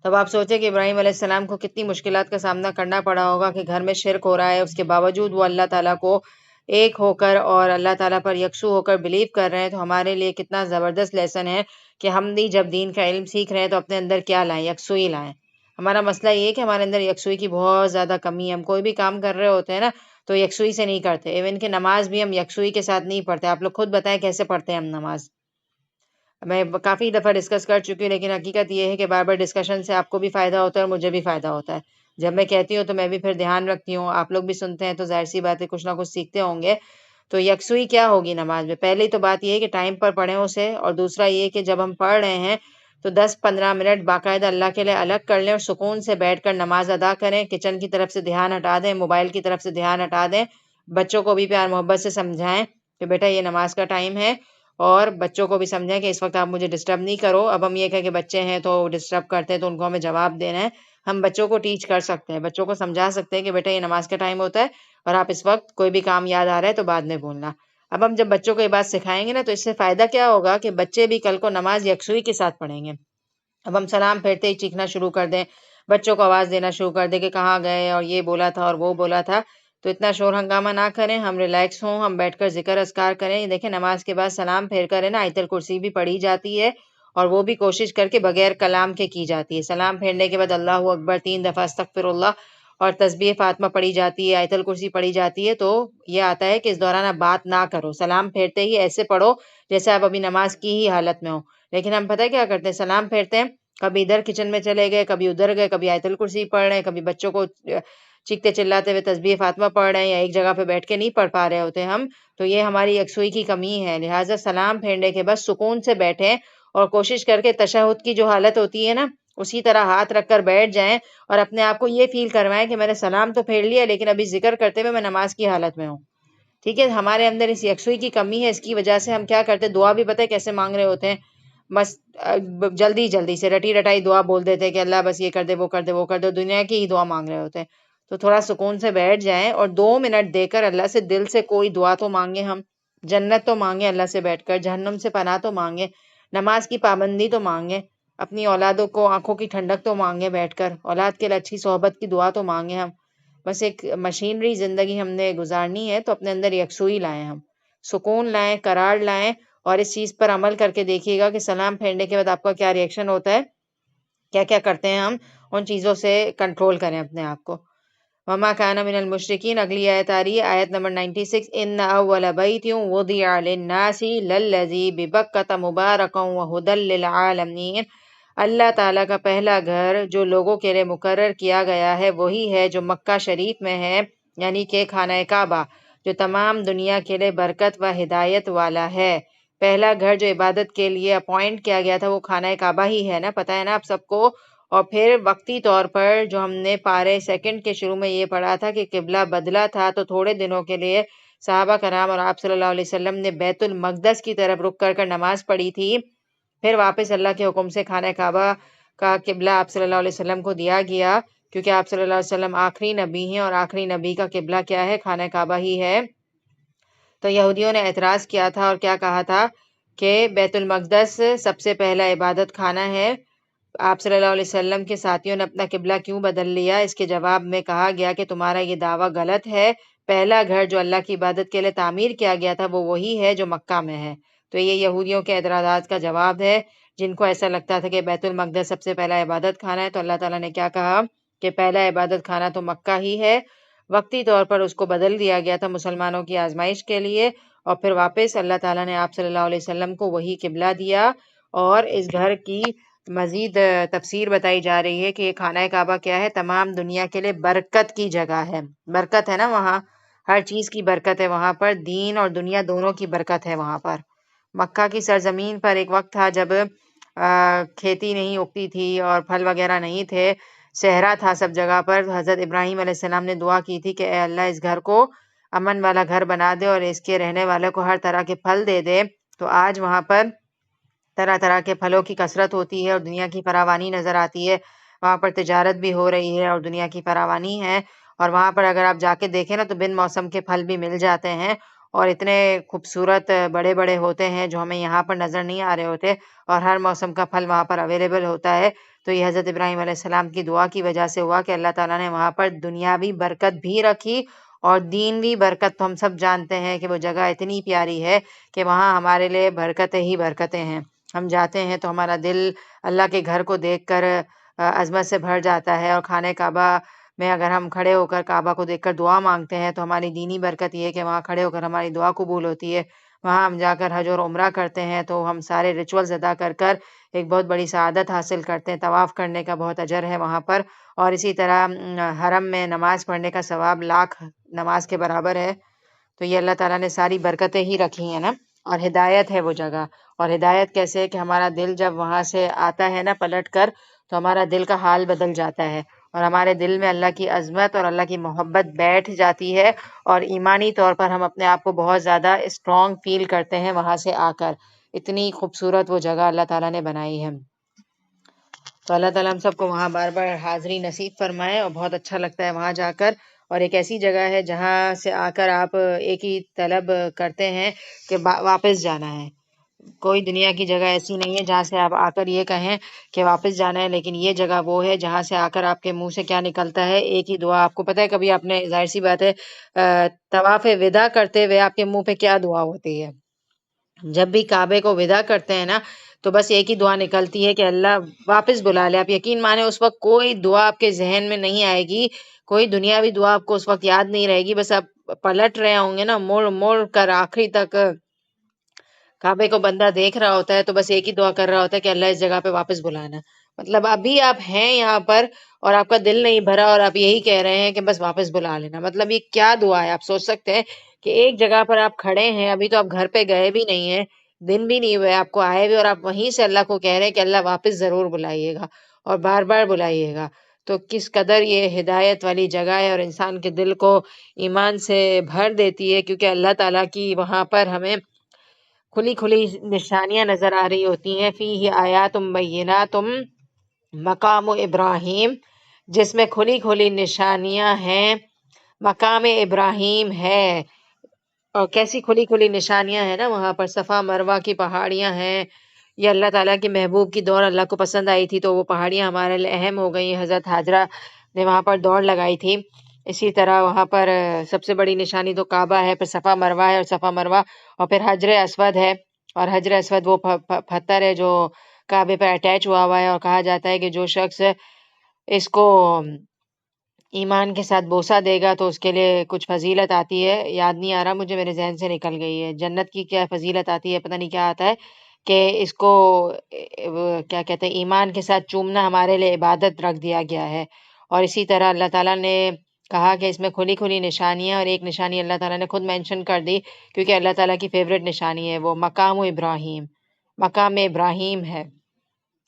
تب آپ سوچیں کہ ابراہیم علیہ السلام کو کتنی مشکلات کا سامنا کرنا پڑا ہوگا کہ گھر میں شرک ہو رہا ہے، اس کے باوجود وہ اللہ تعالیٰ کو ایک ہو کر اور اللہ تعالیٰ پر یکسو ہو کر بلیو کر رہے ہیں۔ تو ہمارے لیے کتنا زبردست لیسن ہے کہ ہم بھی جب دین کا علم سیکھ رہے ہیں تو اپنے اندر کیا لائیں؟ یکسوئی لائیں۔ ہمارا مسئلہ یہ ہے کہ ہمارے اندر یکسوئی کی بہت زیادہ کمی ہے۔ ہم کوئی بھی کام کر رہے ہوتے ہیں نا تو یکسوئی سے نہیں کرتے، ایون کہ نماز بھی ہم یکسوئی کے ساتھ نہیں پڑھتے۔ آپ لوگ خود بتائیں کیسے پڑھتے ہیں ہم نماز؟ میں کافی دفعہ ڈسکس کر چکی ہوں، لیکن حقیقت یہ ہے کہ بار بار ڈسکشن سے آپ کو بھی فائدہ ہوتا ہے اور مجھے بھی فائدہ ہوتا ہے۔ جب میں کہتی ہوں تو میں بھی پھر دھیان رکھتی ہوں، آپ لوگ بھی سنتے ہیں تو ظاہر سی بات ہے کچھ نہ کچھ سیکھتے ہوں گے۔ تو یکسوئی کیا ہوگی نماز میں؟ پہلی تو بات یہ ہے کہ ٹائم پر پڑھیں اسے، اور دوسرا یہ کہ جب ہم پڑھ رہے ہیں تو 10-15 منٹ باقاعدہ اللہ کے لیے الگ کر لیں اور سکون سے بیٹھ کر نماز ادا کریں۔ کچن کی طرف سے دھیان ہٹا دیں، موبائل کی طرف سے دھیان ہٹا دیں۔ بچوں کو بھی پیار محبت سے سمجھائیں کہ بیٹا یہ نماز کا ٹائم ہے، اور بچوں کو بھی سمجھائیں کہ اس وقت آپ مجھے ڈسٹرب نہیں کرو۔ اب ہم یہ کہیں کہ بچے ہیں تو ڈسٹرب کرتے ہیں تو ان کو ہمیں جواب دینا ہے۔ ہم بچوں کو ٹیچ کر سکتے ہیں، بچوں کو سمجھا سکتے ہیں کہ بیٹا یہ نماز کا ٹائم ہوتا ہے اور آپ اس وقت کوئی بھی کام یاد آ رہا ہے تو بعد میں بولنا۔ اب ہم جب بچوں کو یہ بات سکھائیں گے نا تو اس سے فائدہ کیا ہوگا کہ بچے بھی کل کو نماز یکسوئی کے ساتھ پڑھیں گے۔ اب ہم سلام پھیرتے ہی چیخنا شروع کر دیں، بچوں کو آواز دینا شروع کر دیں کہ کہاں گئے اور یہ بولا تھا اور وہ بولا تھا، تو اتنا شور ہنگامہ نہ کریں، ہم ریلیکس ہوں، ہم بیٹھ کر ذکر اذکار کریں۔ دیکھیں نماز کے بعد سلام پھیر کر ہے نا آیت الکرسی بھی پڑھی جاتی ہے، اور وہ بھی کوشش کر کے بغیر کلام کے کی جاتی ہے۔ سلام پھیرنے کے بعد اللہ اکبر 3 دفعہ، استغفر اللہ، اور تسبیح فاطمہ پڑھی جاتی ہے، آیت الکرسی پڑھی جاتی ہے۔ تو یہ آتا ہے کہ اس دوران آپ بات نہ کرو، سلام پھیرتے ہی ایسے پڑھو جیسے آپ ابھی نماز کی ہی حالت میں ہو۔ لیکن ہم پتہ ہے کیا کرتے ہیں؟ سلام پھیرتے ہیں، کبھی ادھر کچن میں چلے گئے، کبھی ادھر گئے، کبھی آیت الکرسی پڑھ رہے ہیں، کبھی بچوں کو چیختے چلاتے ہوئے تسبیح فاطمہ پڑھ رہے ہیں، یا ایک جگہ پہ بیٹھ کے نہیں پڑھ پا رہے ہوتے ہم۔ تو یہ ہماری یکسوئی کی کمی ہے۔ لہٰذا سلام پھیرنے کے بعد سکون سے بیٹھیں اور کوشش کر کے تشہد کی جو حالت ہوتی ہے نا اسی طرح ہاتھ رکھ کر بیٹھ جائیں، اور اپنے آپ کو یہ فیل کروائیں کہ میں نے سلام تو پھیر لیا لیکن ابھی ذکر کرتے ہوئے میں نماز کی حالت میں ہوں۔ ٹھیک ہے، ہمارے اندر اس یکسوئی کی کمی ہے، اس کی وجہ سے ہم کیا کرتے ہیں، دعا بھی پتہ ہے کیسے مانگ رہے ہوتے ہیں، بس جلدی جلدی سے رٹی رٹائی دعا بول دیتے ہیں کہ اللہ بس یہ کر دے، وہ کر دے، وہ کر دے، دنیا کی ہی دعا مانگ رہے ہوتے ہیں۔ تو تھوڑا سکون سے بیٹھ جائیں اور 2 منٹ دے کر اللہ سے دل سے کوئی دعا تو مانگیں، ہم جنت تو مانگیں اللہ سے بیٹھ کر، جہنم سے پناہ تو مانگیں، نماز کی پابندی تو مانگیں، اپنی اولادوں کو آنکھوں کی ٹھنڈک تو مانگیں بیٹھ کر، اولاد کے لیے اچھی صحبت کی دعا تو مانگیں ہم۔ بس ایک مشینری زندگی ہم نے گزارنی ہے تو اپنے اندر یکسوئی لائیں، ہم سکون لائیں، قرار لائیں، اور اس چیز پر عمل کر کے دیکھیے گا کہ سلام پھیرنے کے بعد آپ کا کیا ریئیکشن ہوتا ہے، کیا کیا کرتے ہیں ہم، ان چیزوں سے کنٹرول کریں اپنے آپ کو۔ وما کان من المشرکین، اگلی آیت آ رہی ہے، آیت نمبر 96، ان اول بیت وضع للناس للذی ببکۃ مبارکا وہدی للعالمین، اللہ تعالیٰ کا پہلا گھر جو لوگوں کے لیے مقرر کیا گیا ہے وہی ہے جو مکہ شریف میں ہے، یعنی کہ خانہ کعبہ، جو تمام دنیا کے لیے برکت و ہدایت والا ہے۔ پہلا گھر جو عبادت کے لیے اپوائنٹ کیا گیا تھا وہ خانہ کعبہ ہی ہے نا، پتہ ہے نا آپ سب کو۔ اور پھر وقتی طور پر جو ہم نے پارے سیکنڈ کے شروع میں یہ پڑھا تھا کہ قبلہ بدلا تھا، تو تھوڑے دنوں کے لیے صحابہ کرام اور آپ صلی اللہ علیہ وسلم نے بیت المقدس کی طرف رخ کر نماز پڑھی تھی، پھر واپس اللہ کے حکم سے خانہ کعبہ کا قبلہ آپ صلی اللہ علیہ وسلم کو دیا گیا، کیونکہ آپ صلی اللہ علیہ وسلم آخری نبی ہیں اور آخری نبی کا قبلہ کیا ہے، خانہ کعبہ ہی ہے۔ تو یہودیوں نے اعتراض کیا تھا اور کیا کہا تھا کہ بیت المقدس سب سے پہلا عبادت خانہ ہے، آپ صلی اللہ علیہ وسلم کے ساتھیوں نے اپنا قبلہ کیوں بدل لیا؟ اس کے جواب میں کہا گیا کہ تمہارا یہ دعویٰ غلط ہے، پہلا گھر جو اللہ کی عبادت کے لیے تعمیر کیا گیا تھا وہ وہی ہے جو مکہ میں ہے۔ تو یہ یہودیوں کے اعتراضات کا جواب ہے، جن کو ایسا لگتا تھا کہ بیت المقدس سب سے پہلا عبادت خانہ ہے، تو اللہ تعالیٰ نے کیا کہا کہ پہلا عبادت خانہ تو مکہ ہی ہے، وقتی طور پر اس کو بدل دیا گیا تھا مسلمانوں کی آزمائش کے لیے، اور پھر واپس اللہ تعالیٰ نے آپ صلی اللہ علیہ وسلم کو وہی قبلہ دیا۔ اور اس گھر کی مزید تفسیر بتائی جا رہی ہے کہ یہ خانہ کعبہ کیا ہے، تمام دنیا کے لیے برکت کی جگہ ہے، برکت ہے نا وہاں، ہر چیز کی برکت ہے وہاں پر، دین اور دنیا دونوں کی برکت ہے وہاں پر۔ مکہ کی سرزمین پر ایک وقت تھا جب کھیتی نہیں اگتی تھی اور پھل وغیرہ نہیں تھے، صحرا تھا سب جگہ پر، حضرت ابراہیم علیہ السلام نے دعا کی تھی کہ اے اللہ اس گھر کو امن والا گھر بنا دے اور اس کے رہنے والے کو ہر طرح کے پھل دے دے۔ تو آج وہاں پر طرح طرح کے پھلوں کی کثرت ہوتی ہے اور دنیا کی فراوانی نظر آتی ہے، وہاں پر تجارت بھی ہو رہی ہے اور دنیا کی فراوانی ہے، اور وہاں پر اگر آپ جا کے دیکھیں نا تو بن موسم کے پھل بھی مل جاتے ہیں، اور اتنے خوبصورت بڑے بڑے ہوتے ہیں جو ہمیں یہاں پر نظر نہیں آ رہے ہوتے، اور ہر موسم کا پھل وہاں پر اویلیبل ہوتا ہے۔ تو یہ حضرت ابراہیم علیہ السلام کی دعا کی وجہ سے ہوا کہ اللہ تعالیٰ نے وہاں پر دنیاوی برکت بھی رکھی اور دینوی برکت، تو ہم سب جانتے ہیں کہ وہ جگہ اتنی پیاری ہے کہ وہاں ہمارے لیے برکتیں ہی برکتیں ہیں، ہم جاتے ہیں تو ہمارا دل اللہ کے گھر کو دیکھ کر عظمت سے بھر جاتا ہے، اور خانہ کعبہ میں اگر ہم کھڑے ہو کر کعبہ کو دیکھ کر دعا مانگتے ہیں تو ہماری دینی برکت یہ ہے کہ وہاں کھڑے ہو کر ہماری دعا قبول ہوتی ہے۔ وہاں ہم جا کر حج اور عمرہ کرتے ہیں تو ہم سارے ریچولز ادا کر کر ایک بہت بڑی سعادت حاصل کرتے ہیں، طواف کرنے کا بہت اجر ہے وہاں پر، اور اسی طرح حرم میں نماز پڑھنے کا ثواب لاکھ نماز کے برابر ہے۔ تو یہ اللہ تعالیٰ نے ساری برکتیں ہی رکھی ہیں نا، اور ہدایت ہے وہ جگہ، اور ہدایت کیسے ہے کہ ہمارا دل جب وہاں سے آتا ہے نا پلٹ کر تو ہمارا دل کا حال بدل جاتا ہے، اور ہمارے دل میں اللہ کی عظمت اور اللہ کی محبت بیٹھ جاتی ہے، اور ایمانی طور پر ہم اپنے آپ کو بہت زیادہ اسٹرانگ فیل کرتے ہیں وہاں سے آ کر، اتنی خوبصورت وہ جگہ اللہ تعالیٰ نے بنائی ہے۔ تو اللہ تعالیٰ ہم سب کو وہاں بار بار حاضری نصیب فرمائے، اور بہت اچھا لگتا ہے وہاں جا کر، اور ایک ایسی جگہ ہے جہاں سے آ کر آپ ایک ہی طلب کرتے ہیں کہ واپس جانا ہے۔ کوئی دنیا کی جگہ ایسی نہیں ہے جہاں سے آپ آ کر یہ کہیں کہ واپس جانا ہے، لیکن یہ جگہ وہ ہے جہاں سے آ کر آپ کے منہ سے کیا نکلتا ہے، ایک ہی دعا۔ آپ کو پتہ ہے کبھی آپ نے، ظاہر سی بات ہے، طواف وداع کرتے ہوئے آپ کے منہ پہ کیا دعا ہوتی ہے؟ جب بھی کعبے کو وداع کرتے ہیں نا تو بس ایک ہی دعا نکلتی ہے کہ اللہ واپس بلا لے۔ آپ یقین مانیں اس وقت کوئی دعا آپ کے ذہن میں نہیں آئے گی، کوئی دنیاوی دعا آپ کو اس وقت یاد نہیں رہے گی، بس آپ پلٹ رہے ہوں گے نا مڑ مڑ کر آخری تک، کعبے کو بندہ دیکھ رہا ہوتا ہے تو بس ایک ہی دعا کر رہا ہوتا ہے کہ اللہ اس جگہ پہ واپس بلانا۔ مطلب ابھی آپ ہیں یہاں پر اور آپ کا دل نہیں بھرا اور آپ یہی کہہ رہے ہیں کہ بس واپس بلا لینا، مطلب یہ کیا دعا ہے؟ آپ سوچ سکتے ہیں کہ ایک جگہ پر آپ کھڑے ہیں، ابھی تو آپ گھر پہ گئے بھی نہیں ہیں، دن بھی نہیں ہوئے آپ کو آئے ہوئے، اور آپ وہیں سے اللہ کو کہہ رہے ہیں کہ اللہ واپس ضرور بلائیے گا اور بار بار بلائیے گا۔ تو کس قدر یہ ہدایت والی جگہ ہے اور انسان کے دل کو ایمان سے بھر دیتی ہے، کیونکہ اللہ تعالیٰ کی وہاں پر ہمیں کھلی کھلی نشانیاں نظر آ رہی ہوتی ہیں۔ فیہ آیات بینات مقام ابراہیم، جس میں کھلی کھلی نشانیاں ہیں، مقام ابراہیم ہے۔ اور کیسی کھلی کھلی نشانیاں ہیں نا وہاں پر، صفا مروہ کی پہاڑیاں ہیں۔ یہ اللہ تعالیٰ کے محبوب کی دوڑ اللہ کو پسند آئی تھی تو وہ پہاڑیاں ہمارے لیے اہم ہو گئی۔ حضرت حاجرہ نے وہاں پر دوڑ لگائی تھی۔ اسی طرح وہاں پر سب سے بڑی نشانی تو کعبہ ہے، پھر صفا مروہ ہے، اور صفا مروہ اور پھر حجر اسود ہے۔ اور حجر اسود وہ پتھر ہے جو کعبے پر اٹیچ ہوا ہے، اور کہا جاتا ہے کہ جو شخص اس کو ایمان کے ساتھ بوسہ دے گا تو اس کے لیے کچھ فضیلت آتی ہے، یاد نہیں آ رہا مجھے، میرے ذہن سے نکل گئی ہے، جنت کی کیا فضیلت آتی ہے پتہ نہیں کیا آتا ہے، کہ اس کو کیا کہتے ہیں ایمان کے ساتھ چومنا ہمارے لیے عبادت رکھ دیا گیا ہے۔ اور اسی طرح اللہ تعالیٰ نے کہا کہ اس میں کھلی کھلی نشانیاں، اور ایک نشانی اللہ تعالیٰ نے خود مینشن کر دی کیونکہ اللہ تعالیٰ کی فیوریٹ نشانی ہے، وہ مقام ابراہیم، مقام ابراہیم ہے۔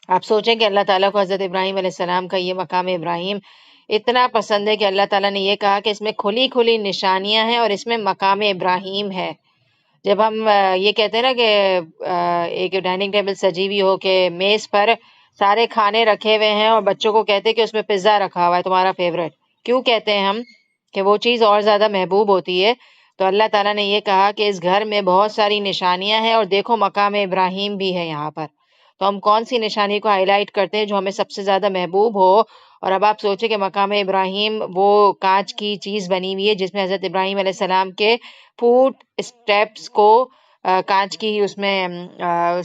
آپ سوچیں کہ اللہ تعالیٰ کو حضرت ابراہیم علیہ السلام کا یہ مقام ابراہیم اتنا پسند ہے کہ اللہ تعالیٰ نے یہ کہا کہ اس میں کھلی کھلی نشانیاں ہیں اور اس میں مقام ابراہیم ہے۔ جب ہم یہ کہتے ہیں نا کہ ایک ڈائننگ ٹیبل سجی ہوئی ہو کہ میز پر سارے کھانے رکھے ہوئے ہیں اور بچوں کو کہتے ہیں کہ اس میں پزا رکھا ہوا ہے تمہارا فیوریٹ، کیوں کہتے ہیں ہم کہ وہ چیز اور زیادہ محبوب ہوتی ہے؟ تو اللہ تعالیٰ نے یہ کہا کہ اس گھر میں بہت ساری نشانیاں ہیں اور دیکھو مقام ابراہیم بھی ہے یہاں پر۔ تو ہم کون سی نشانی کو ہائی لائٹ کرتے ہیں جو ہمیں سب سے زیادہ محبوب ہو؟ اور اب آپ سوچیں کہ مقام ابراہیم وہ کانچ کی چیز بنی ہوئی ہے جس میں حضرت ابراہیم علیہ السلام کے فوٹ اسٹیپس کو کانچ کی اس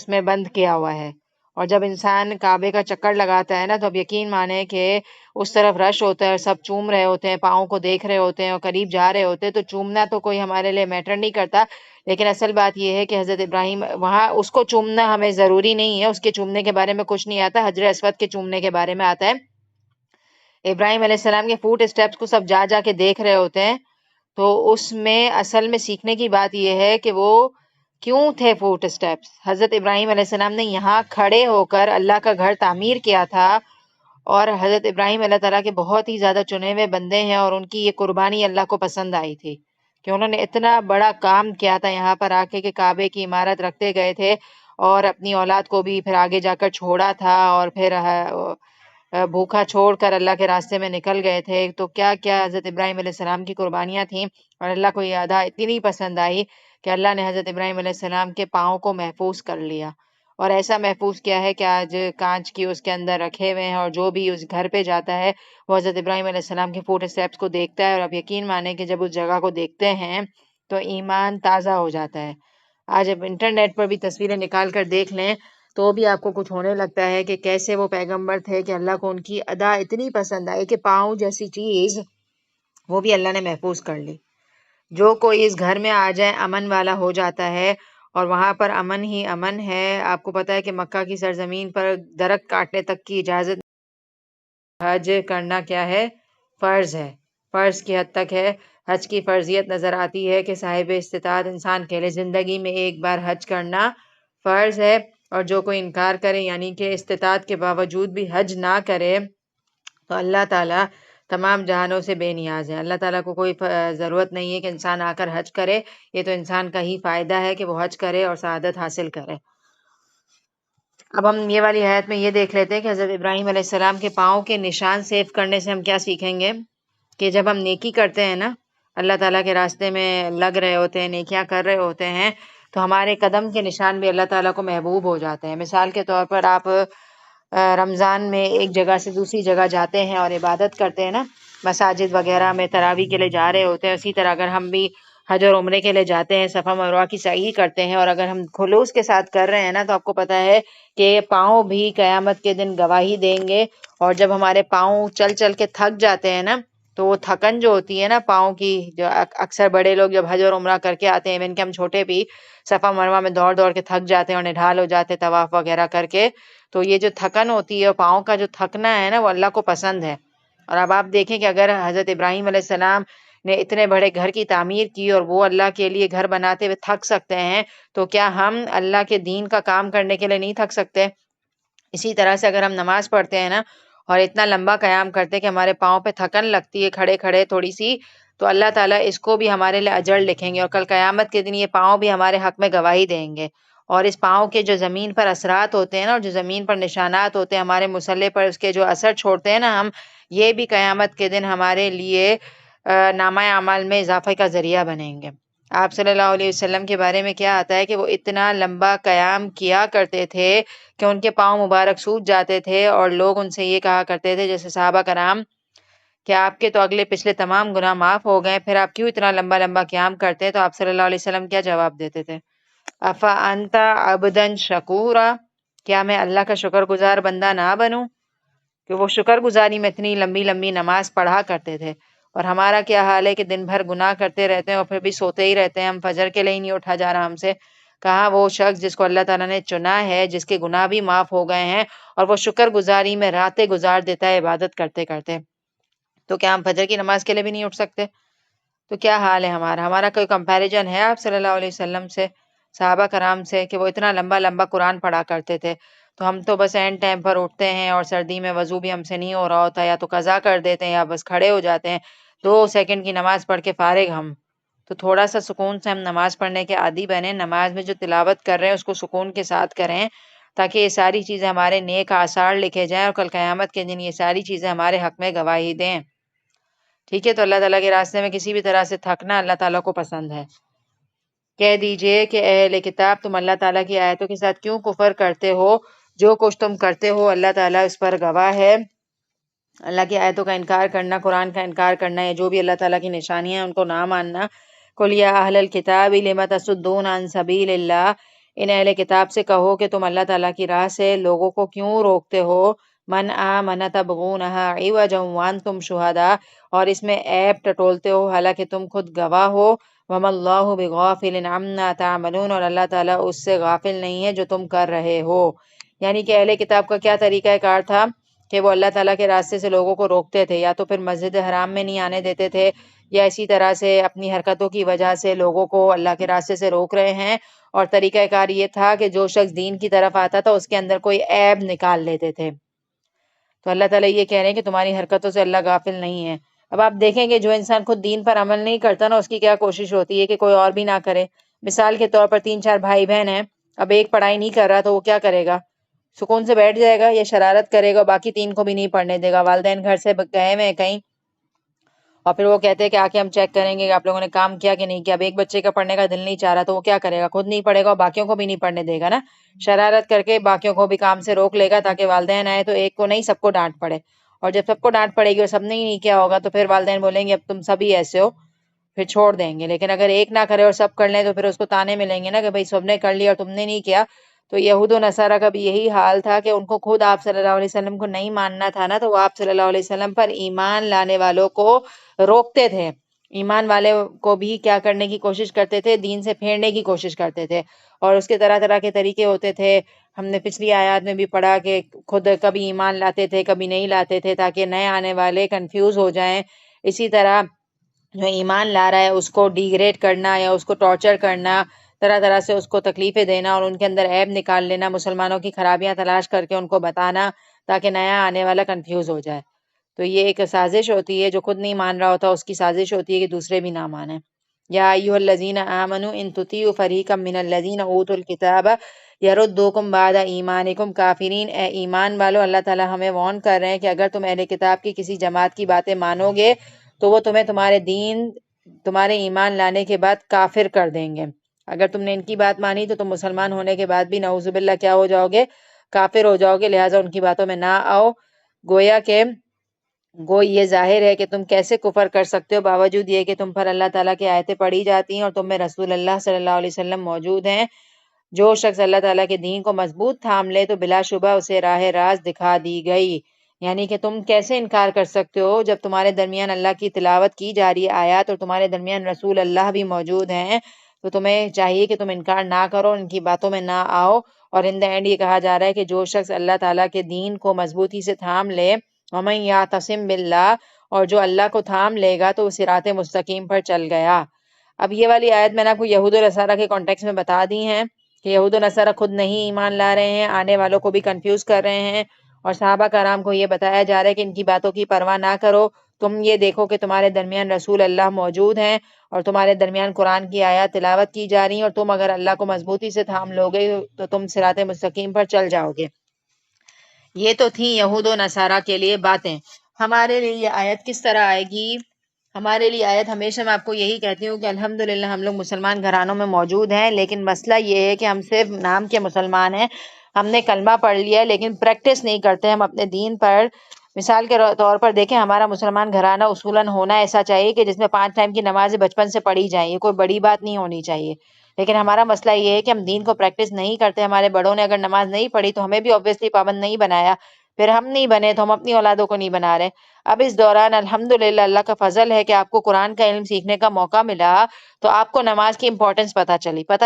میں بند کیا ہوا ہے۔ اور جب انسان کعبے کا چکر لگاتا ہے نا تو اب یقین مانے کہ اس طرف رش ہوتا ہے اور سب چوم رہے ہوتے ہیں، پاؤں کو دیکھ رہے ہوتے ہیں اور قریب جا رہے ہوتے ہیں، تو چومنا تو کوئی ہمارے لیے میٹر نہیں کرتا، لیکن اصل بات یہ ہے کہ حضرت ابراہیم وہاں اس کو چومنا ہمیں ضروری نہیں ہے، اس کے چومنے کے بارے میں کچھ نہیں آتا، حجر اسود کے چومنے کے بارے میں آتا ہے۔ ابراہیم علیہ السلام کے فوٹ اسٹیپس کو سب جا جا کے دیکھ رہے ہوتے ہیں، تو اس میں اصل میں سیکھنے کی بات یہ ہے کہ وہ کیوں تھے فوٹ اسٹیپس۔ حضرت ابراہیم علیہ السلام نے یہاں کھڑے ہو کر اللہ کا گھر تعمیر کیا تھا، اور حضرت ابراہیم اللہ تعالیٰ کے بہت ہی زیادہ چنے ہوئے بندے ہیں، اور ان کی یہ قربانی اللہ کو پسند آئی تھی کہ انہوں نے اتنا بڑا کام کیا تھا یہاں پر آ کے کہ کعبے کی عمارت رکھتے گئے تھے اور اپنی اولاد کو بھی پھر آگے جا کر چھوڑا تھا، اور پھر بھوکا چھوڑ کر اللہ کے راستے میں نکل گئے تھے۔ تو کیا کیا حضرت ابراہیم علیہ السلام کی قربانیاں تھیں، اور اللہ کو یہ ادا اتنی پسند آئی کہ اللہ نے حضرت ابراہیم علیہ السلام کے پاؤں کو محفوظ کر لیا، اور ایسا محفوظ کیا ہے کہ آج کانچ کی اس کے اندر رکھے ہوئے ہیں، اور جو بھی اس گھر پہ جاتا ہے وہ حضرت ابراہیم علیہ السلام کے فوٹ اسٹیپس کو دیکھتا ہے، اور اب یقین مانیں کہ جب اس جگہ کو دیکھتے ہیں تو ایمان تازہ ہو جاتا ہے۔ آج اب انٹرنیٹ پر بھی تصویریں نکال کر دیکھ لیں تو بھی آپ کو کچھ ہونے لگتا ہے کہ کیسے وہ پیغمبر تھے کہ اللہ کو ان کی ادا اتنی پسند آئی کہ پاؤں جیسی چیز وہ بھی اللہ نے محفوظ کر لی۔ جو کوئی اس گھر میں آ جائے امن والا ہو جاتا ہے، اور وہاں پر امن ہی امن ہے۔ آپ کو پتہ ہے کہ مکہ کی سرزمین پر درخت کاٹنے تک کی اجازت، حج کرنا کیا ہے؟ فرض ہے، فرض کی حد تک ہے۔ حج کی فرضیت نظر آتی ہے کہ صاحب استطاعت انسان کے لیے زندگی میں ایک بار حج کرنا فرض ہے، اور جو کوئی انکار کرے یعنی کہ استطاعت کے باوجود بھی حج نہ کرے تو اللہ تعالیٰ تمام جہانوں سے بے نیاز ہے۔ اللہ تعالیٰ کو کوئی ضرورت نہیں ہے کہ انسان آ کر حج کرے، یہ تو انسان کا ہی فائدہ ہے کہ وہ حج کرے اور سعادت حاصل کرے۔ اب ہم یہ والی آیت میں یہ دیکھ لیتے ہیں کہ حضرت ابراہیم علیہ السلام کے پاؤں کے نشان سیو کرنے سے ہم کیا سیکھیں گے، کہ جب ہم نیکی کرتے ہیں نا، اللہ تعالیٰ کے راستے میں لگ رہے ہوتے ہیں، نیکیاں کر رہے ہوتے ہیں، تو ہمارے قدم کے نشان بھی اللہ تعالیٰ کو محبوب ہو جاتے ہیں۔ مثال کے طور پر آپ رمضان میں ایک جگہ سے دوسری جگہ جاتے ہیں اور عبادت کرتے ہیں نا، مساجد وغیرہ میں تراویح کے لیے جا رہے ہوتے ہیں، اسی طرح اگر ہم بھی حج اور عمرے کے لیے جاتے ہیں، صفا مروہ کی سعی کرتے ہیں، اور اگر ہم خلوص کے ساتھ کر رہے ہیں نا، تو آپ کو پتہ ہے کہ پاؤں بھی قیامت کے دن گواہی دیں گے۔ اور جب ہمارے پاؤں چل چل کے تھک جاتے ہیں نا، تو وہ تھکن جو ہوتی ہے نا پاؤں کی، جو اکثر بڑے لوگ جب حج اور عمرہ کر کے آتے ہیں، ایون کہ ہم چھوٹے بھی صفا مروہ میں دوڑ دوڑ کے تھک جاتے ہیں اور نڈھال ہو جاتے ہیں طواف وغیرہ کر کے، تو یہ جو تھکن ہوتی ہے پاؤں کا جو تھکنا ہے نا، وہ اللہ کو پسند ہے۔ اور اب آپ دیکھیں کہ اگر حضرت ابراہیم علیہ السلام نے اتنے بڑے گھر کی تعمیر کی اور وہ اللہ کے لیے گھر بناتے ہوئے تھک سکتے ہیں، تو کیا ہم اللہ کے دین کا کام کرنے کے لیے نہیں تھک سکتے؟ اسی طرح سے اگر ہم نماز پڑھتے ہیں نا اور اتنا لمبا قیام کرتے کہ ہمارے پاؤں پہ تھکن لگتی ہے کھڑے کھڑے تھوڑی سی، تو اللہ تعالیٰ اس کو بھی ہمارے لیے اجر لکھیں گے، اور کل قیامت کے دن یہ پاؤں بھی ہمارے حق میں گواہی دیں گے۔ اور اس پاؤں کے جو زمین پر اثرات ہوتے ہیں نا، اور جو زمین پر نشانات ہوتے ہیں ہمارے مسلح پر، اس کے جو اثر چھوڑتے ہیں نا ہم، یہ بھی قیامت کے دن ہمارے لیے نامہ اعمال میں اضافے کا ذریعہ بنیں گے۔ آپ صلی اللہ علیہ وسلم کے بارے میں کیا آتا ہے کہ وہ اتنا لمبا قیام کیا کرتے تھے کہ ان کے پاؤں مبارک سوج جاتے تھے، اور لوگ ان سے یہ کہا کرتے تھے جیسے صحابہ کرام کہ آپ کے تو اگلے پچھلے تمام گناہ معاف ہو گئے، پھر آپ کیوں اتنا لمبا لمبا قیام کرتے ہیں؟ تو آپ صلی اللہ علیہ وسلم کیا جواب دیتے تھے؟ افا انتا عبدن شکورا، کیا میں اللہ کا شکر گزار بندہ نہ بنوں؟ کہ وہ شکر گزاری میں اتنی لمبی لمبی نماز پڑھا کرتے تھے، اور ہمارا کیا حال ہے کہ دن بھر گناہ کرتے رہتے ہیں اور پھر بھی سوتے ہی رہتے ہیں، ہم فجر کے لیے ہی نہیں اٹھا جا رہا ہم سے۔ کہاں وہ شخص جس کو اللہ تعالیٰ نے چنا ہے، جس کے گناہ بھی معاف ہو گئے ہیں، اور وہ شکر گزاری میں راتیں گزار دیتا ہے عبادت کرتے کرتے، تو کیا ہم فجر کی نماز کے لیے بھی نہیں اٹھ سکتے؟ تو کیا حال ہے ہمارا؟ ہمارا کوئی کمپیریجن ہے آپ صلی اللہ علیہ وسلم سے، صحابہ کرام سے، کہ وہ اتنا لمبا لمبا قرآن پڑھا کرتے تھے؟ تو ہم تو بس اینڈ ٹائم پر اٹھتے ہیں، اور سردی میں وضو بھی ہم سے نہیں ہو رہا ہوتا، یا تو قضا کر دیتے ہیں یا بس کھڑے ہو جاتے ہیں 2 سیکنڈ کی نماز پڑھ کے فارغ ہم۔ تو تھوڑا سا سکون سے ہم نماز پڑھنے کے عادی بنیں، نماز میں جو تلاوت کر رہے ہیں اس کو سکون کے ساتھ کریں، تاکہ یہ ساری چیزیں ہمارے نیک آثار لکھے جائیں، اور کل قیامت کے دن یہ ساری چیزیں ہمارے حق میں گواہی دیں۔ ٹھیک ہے؟ تو اللہ تعالیٰ کے راستے میں کسی بھی طرح سے تھکنا اللہ تعالیٰ کو پسند ہے۔ کہہ دیجئے کہ اے اہل کتاب، تم اللہ تعالیٰ کی آیتوں کے ساتھ کیوں کفر کرتے ہو؟ جو کچھ تم کرتے ہو اللہ تعالیٰ اس پر گواہ ہے۔ اللہ کی آیتوں کا انکار کرنا، قرآن کا انکار کرنا، یا جو بھی اللہ تعالیٰ کی نشانیاں ہیں ان کو نہ ماننا۔ قُلْ یا اہل الکتاب لم تصدون عن سبیل اللہ، ان اہل کتاب سے کہو کہ تم اللہ تعالیٰ کی راہ سے لوگوں کو کیوں روکتے ہو؟ من آمن تبغونہا عوجا وانتم شہداء، اور اس میں عیب ٹٹولتے ہو حالانکہ تم خود گواہ ہو۔ وما اللہ بغافل عما تعملون، اور اللہ تعالیٰ اس سے غافل نہیں ہے جو تم کر رہے ہو۔ یعنی کہ اہل کتاب کا کیا طریقہ کار تھا کہ وہ اللہ تعالیٰ کے راستے سے لوگوں کو روکتے تھے، یا تو پھر مسجد حرام میں نہیں آنے دیتے تھے، یا اسی طرح سے اپنی حرکتوں کی وجہ سے لوگوں کو اللہ کے راستے سے روک رہے ہیں، اور طریقہ کار یہ تھا کہ جو شخص دین کی طرف آتا تھا اس کے اندر کوئی عیب نکال لیتے تھے۔ تو اللہ تعالیٰ یہ کہہ رہے ہیں کہ تمہاری حرکتوں سے اللہ غافل نہیں ہے۔ اب آپ دیکھیں گے جو انسان خود دین پر عمل نہیں کرتا نا، اس کی کیا کوشش ہوتی ہے کہ کوئی اور بھی نہ کرے۔ مثال کے طور پر 3 4 بھائی بہن ہیں، اب ایک پڑھائی نہیں کر رہا تو وہ کیا کرے گا؟ سکون سے بیٹھ جائے گا یا شرارت کرے گا، باقی 3 کو بھی نہیں پڑھنے دے گا؟ والدین گھر سے گئے ہوئے ہیں کہیں، اور پھر وہ کہتے ہیں کہ آ کے ہم چیک کریں گے کہ آپ لوگوں نے کام کیا کہ نہیں کیا۔ اب ایک بچے کا پڑھنے کا دل نہیں چاہ رہا تو وہ کیا کرے گا؟ خود نہیں پڑھے گا اور باقیوں کو بھی نہیں پڑھنے دے گا نا، شرارت کر کے باقیوں کو بھی کام سے روک لے گا تاکہ والدین آئے تو ایک کو نہیں سب کو ڈانٹ پڑے، اور جب سب کو ڈانٹ پڑے گی اور سب نے ہی نہیں کیا ہوگا تو پھر والدین بولیں گے اب تم سبھی ایسے ہو، پھر چھوڑ دیں گے۔ لیکن اگر ایک نہ کرے اور سب کر لیں تو پھر اس کو تانے ملیں گے نا کہ بھائی سب نے کر لیا اور تم نے نہیں کیا۔ تو یہود و نصارہ کا بھی یہی حال تھا کہ ان کو خود آپ صلی اللہ علیہ وسلم کو نہیں ماننا تھا نا، تو وہ آپ صلی اللہ علیہ وسلم پر ایمان لانے والوں کو روکتے تھے، ایمان والے کو بھی کیا کرنے کی کوشش کرتے تھے؟ دین سے پھیرنے کی کوشش کرتے تھے، اور اس کے طرح طرح کے طریقے ہوتے تھے۔ ہم نے پچھلی آیات میں بھی پڑھا کہ خود کبھی ایمان لاتے تھے کبھی نہیں لاتے تھے تاکہ نئے آنے والے کنفیوز ہو جائیں۔ اسی طرح جو ایمان لا رہا ہے اس کو ڈیگریڈ کرنا یا اس کو ٹارچر کرنا، طرح طرح سے اس کو تکلیفیں دینا اور ان کے اندر عیب نکال لینا، مسلمانوں کی خرابیاں تلاش کر کے ان کو بتانا تاکہ نیا آنے والا کنفیوز ہو جائے۔ تو یہ ایک سازش ہوتی ہے، جو خود نہیں مان رہا ہوتا اس کی سازش ہوتی ہے کہ دوسرے بھی نہ مانیں۔ یا ایھا الذین آمنوا ان تطیعوا فریقا من الذین اوتوا الکتاب یردوکم بعد ایمانکم کافرین، اے ایمان والو، اللہ تعالیٰ ہمیں وارن کر رہے ہیں کہ اگر تم اہل کتاب کی کسی جماعت کی باتیں مانو گے تو وہ تمہیں تمہارے ایمان لانے کے بعد کافر کر دیں گے۔ اگر تم نے ان کی بات مانی تو تم مسلمان ہونے کے بعد بھی نعوذ باللہ کیا ہو جاؤ گے؟ کافر ہو جاؤ گے، لہٰذا ان کی باتوں میں نہ آؤ۔ گو یہ ظاہر ہے کہ تم کیسے کفر کر سکتے ہو باوجود یہ کہ تم پر اللہ تعالیٰ کی آیتیں پڑھی جاتی ہیں اور تم میں رسول اللہ صلی اللہ علیہ وسلم موجود ہیں۔ جو شخص اللہ تعالیٰ کے دین کو مضبوط تھام لے تو بلا شبہ اسے راہ راست دکھا دی گئی۔ یعنی کہ تم کیسے انکار کر سکتے ہو جب تمہارے درمیان اللہ کی تلاوت کی جا رہی ہے آیات، اور تمہارے درمیان رسول اللہ بھی موجود ہیں، تو تمہیں چاہیے کہ تم انکار نہ کرو، ان کی باتوں میں نہ آؤ۔ اور ان دا اینڈ یہ کہا جا رہا ہے کہ جو شخص اللہ تعالیٰ کے دین کو مضبوطی سے تھام لے، وَمَن يَعْتَصِم بِاللَّهِ، اور جو اللہ کو تھام لے گا تو وہ صراط مستقیم پر چل گیا۔ اب یہ والی آیت میں نے آپ کو یہود و نصارہ کے کانٹیکس میں بتا دی ہیں کہ یہود و نصارہ خود نہیں ایمان لا رہے ہیں، آنے والوں کو بھی کنفیوز کر رہے ہیں، اور صحابہ کرام کو یہ بتایا جا رہا ہے کہ ان کی باتوں کی پرواہ نہ کرو، تم یہ دیکھو کہ تمہارے درمیان رسول اللہ موجود ہیں اور تمہارے درمیان قرآن کی آیات تلاوت کی جا رہی ہیں، اور تم اگر اللہ کو مضبوطی سے تھام لوگے تو تم صراط مستقیم پر چل جاؤ گے۔ یہ تو تھی یہود و نصارہ کے لیے باتیں۔ ہمارے لیے یہ آیت کس طرح آئے گی؟ ہمارے لیے آیت ہمیشہ میں آپ کو یہی کہتی ہوں کہ الحمدللہ ہم لوگ مسلمان گھرانوں میں موجود ہیں، لیکن مسئلہ یہ ہے کہ ہم صرف نام کے مسلمان ہیں، ہم نے کلمہ پڑھ لیا لیکن پریکٹس نہیں کرتے ہم اپنے دین پر۔ مثال کے طور پر دیکھیں، ہمارا مسلمان گھرانہ اصولاً ہونا ایسا چاہیے کہ جس میں 5 ٹائم کی نمازیں بچپن سے پڑھی جائیں، یہ کوئی بڑی بات نہیں ہونی چاہیے، لیکن ہمارا مسئلہ یہ ہے کہ ہم دین کو پریکٹس نہیں کرتے۔ ہمارے بڑوں نے اگر نماز نہیں پڑھی تو ہمیں بھی obviously پابند نہیں بنایا، پھر ہم نہیں بنے تو ہم اپنی اولادوں کو نہیں بنا رہے۔ اب اس دوران الحمدللہ اللہ کا فضل ہے کہ آپ کو قرآن کا علم سیکھنے کا موقع ملا، تو آپ کو نماز کی امپورٹنس پتہ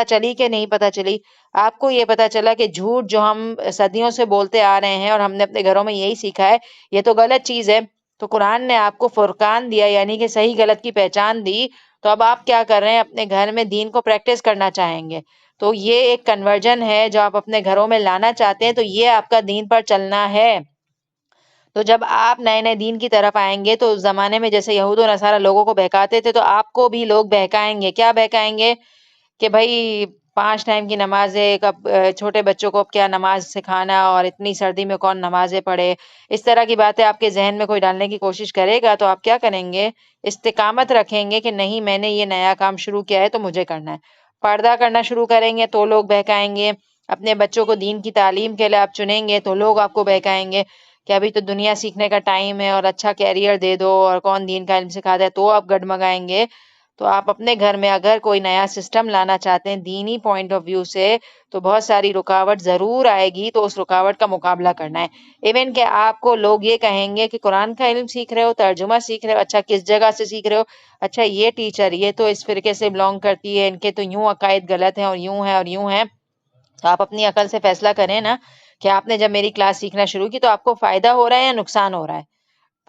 چلی کہ نہیں پتہ چلی؟ آپ کو یہ پتہ چلا کہ جھوٹ جو ہم صدیوں سے بولتے آ رہے ہیں اور ہم نے اپنے گھروں میں یہی سیکھا ہے، یہ تو غلط چیز ہے۔ تو قرآن نے آپ کو فرقان دیا، یعنی کہ صحیح غلط کی پہچان دی، تو اب آپ کیا کر رہے ہیں؟ اپنے گھر میں دین کو پریکٹس کرنا چاہیں گے۔ تو یہ ایک کنورژن ہے جو آپ اپنے گھروں میں لانا چاہتے ہیں، تو یہ آپ کا دین پر چلنا ہے۔ تو جب آپ نئے نئے دین کی طرف آئیں گے تو اس زمانے میں جیسے یہود و نصارہ لوگوں کو بہکاتے تھے، تو آپ کو بھی لوگ بہکائیں گے۔ کیا بہکائیں گے؟ کہ بھائی 5 ٹائم کی نمازیں، کب چھوٹے بچوں کو اب کیا نماز سکھانا، اور اتنی سردی میں کون نمازیں پڑھے، اس طرح کی باتیں آپ کے ذہن میں کوئی ڈالنے کی کوشش کرے گا تو آپ کیا کریں گے؟ استقامت رکھیں گے کہ نہیں، میں نے یہ نیا کام شروع کیا ہے تو مجھے کرنا ہے۔ پردہ کرنا شروع کریں گے تو لوگ بہکائیں گے۔ اپنے بچوں کو دین کی تعلیم کے لیے آپ چنیں گے تو لوگ آپ کو بہکائیں گے کہ ابھی تو دنیا سیکھنے کا ٹائم ہے اور اچھا کیریئر دے دو، اور کون دین کا علم سکھاتا ہے، تو آپ گڈمگائیں گے۔ تو آپ اپنے گھر میں اگر کوئی نیا سسٹم لانا چاہتے ہیں دینی پوائنٹ آف ویو سے، تو بہت ساری رکاوٹ ضرور آئے گی، تو اس رکاوٹ کا مقابلہ کرنا ہے۔ ایون کہ آپ کو لوگ یہ کہیں گے کہ قرآن کا علم سیکھ رہے ہو، ترجمہ سیکھ رہے ہو، اچھا کس جگہ سے سیکھ رہے ہو؟ اچھا یہ ٹیچر یہ تو اس فرقے سے بلونگ کرتی ہے، ان کے تو یوں عقائد غلط ہیں اور یوں ہیں اور یوں ہیں۔ تو آپ اپنی عقل سے فیصلہ کریں نا کہ آپ نے جب میری کلاس سیکھنا شروع کی تو آپ کو فائدہ ہو رہا ہے یا نقصان ہو رہا ہے؟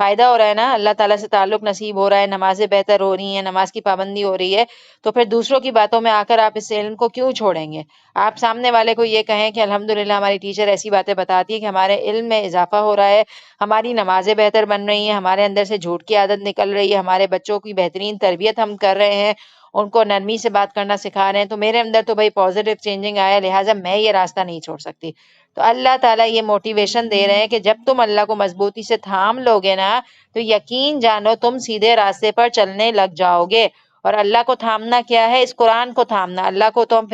فائدہ ہو رہا ہے نا، اللہ تعالیٰ سے تعلق نصیب ہو رہا ہے، نمازیں بہتر ہو رہی ہیں، نماز کی پابندی ہو رہی ہے، تو پھر دوسروں کی باتوں میں آ کر آپ اس علم کو کیوں چھوڑیں گے؟ آپ سامنے والے کو یہ کہیں کہ الحمدللہ ہماری ٹیچر ایسی باتیں بتاتی ہے کہ ہمارے علم میں اضافہ ہو رہا ہے، ہماری نمازیں بہتر بن رہی ہیں، ہمارے اندر سے جھوٹ کی عادت نکل رہی ہے، ہمارے بچوں کی بہترین تربیت ہم کر رہے ہیں، ان کو نرمی سے بات کرنا سکھا رہے ہیں، تو میرے اندر تو بھائی پازیٹیو چینجنگ آیا، لہٰذا میں یہ راستہ نہیں چھوڑ سکتی۔ تو اللہ تعالیٰ یہ موٹیویشن دے رہے ہیں کہ جب تم اللہ کو مضبوطی سے تھام لوگے نا، تو یقین جانو تم سیدھے راستے پر چلنے لگ جاؤ گے۔ اور اللہ کو تھامنا کیا ہے؟ اس قرآن کو تھامنا۔ اللہ کو تو ہم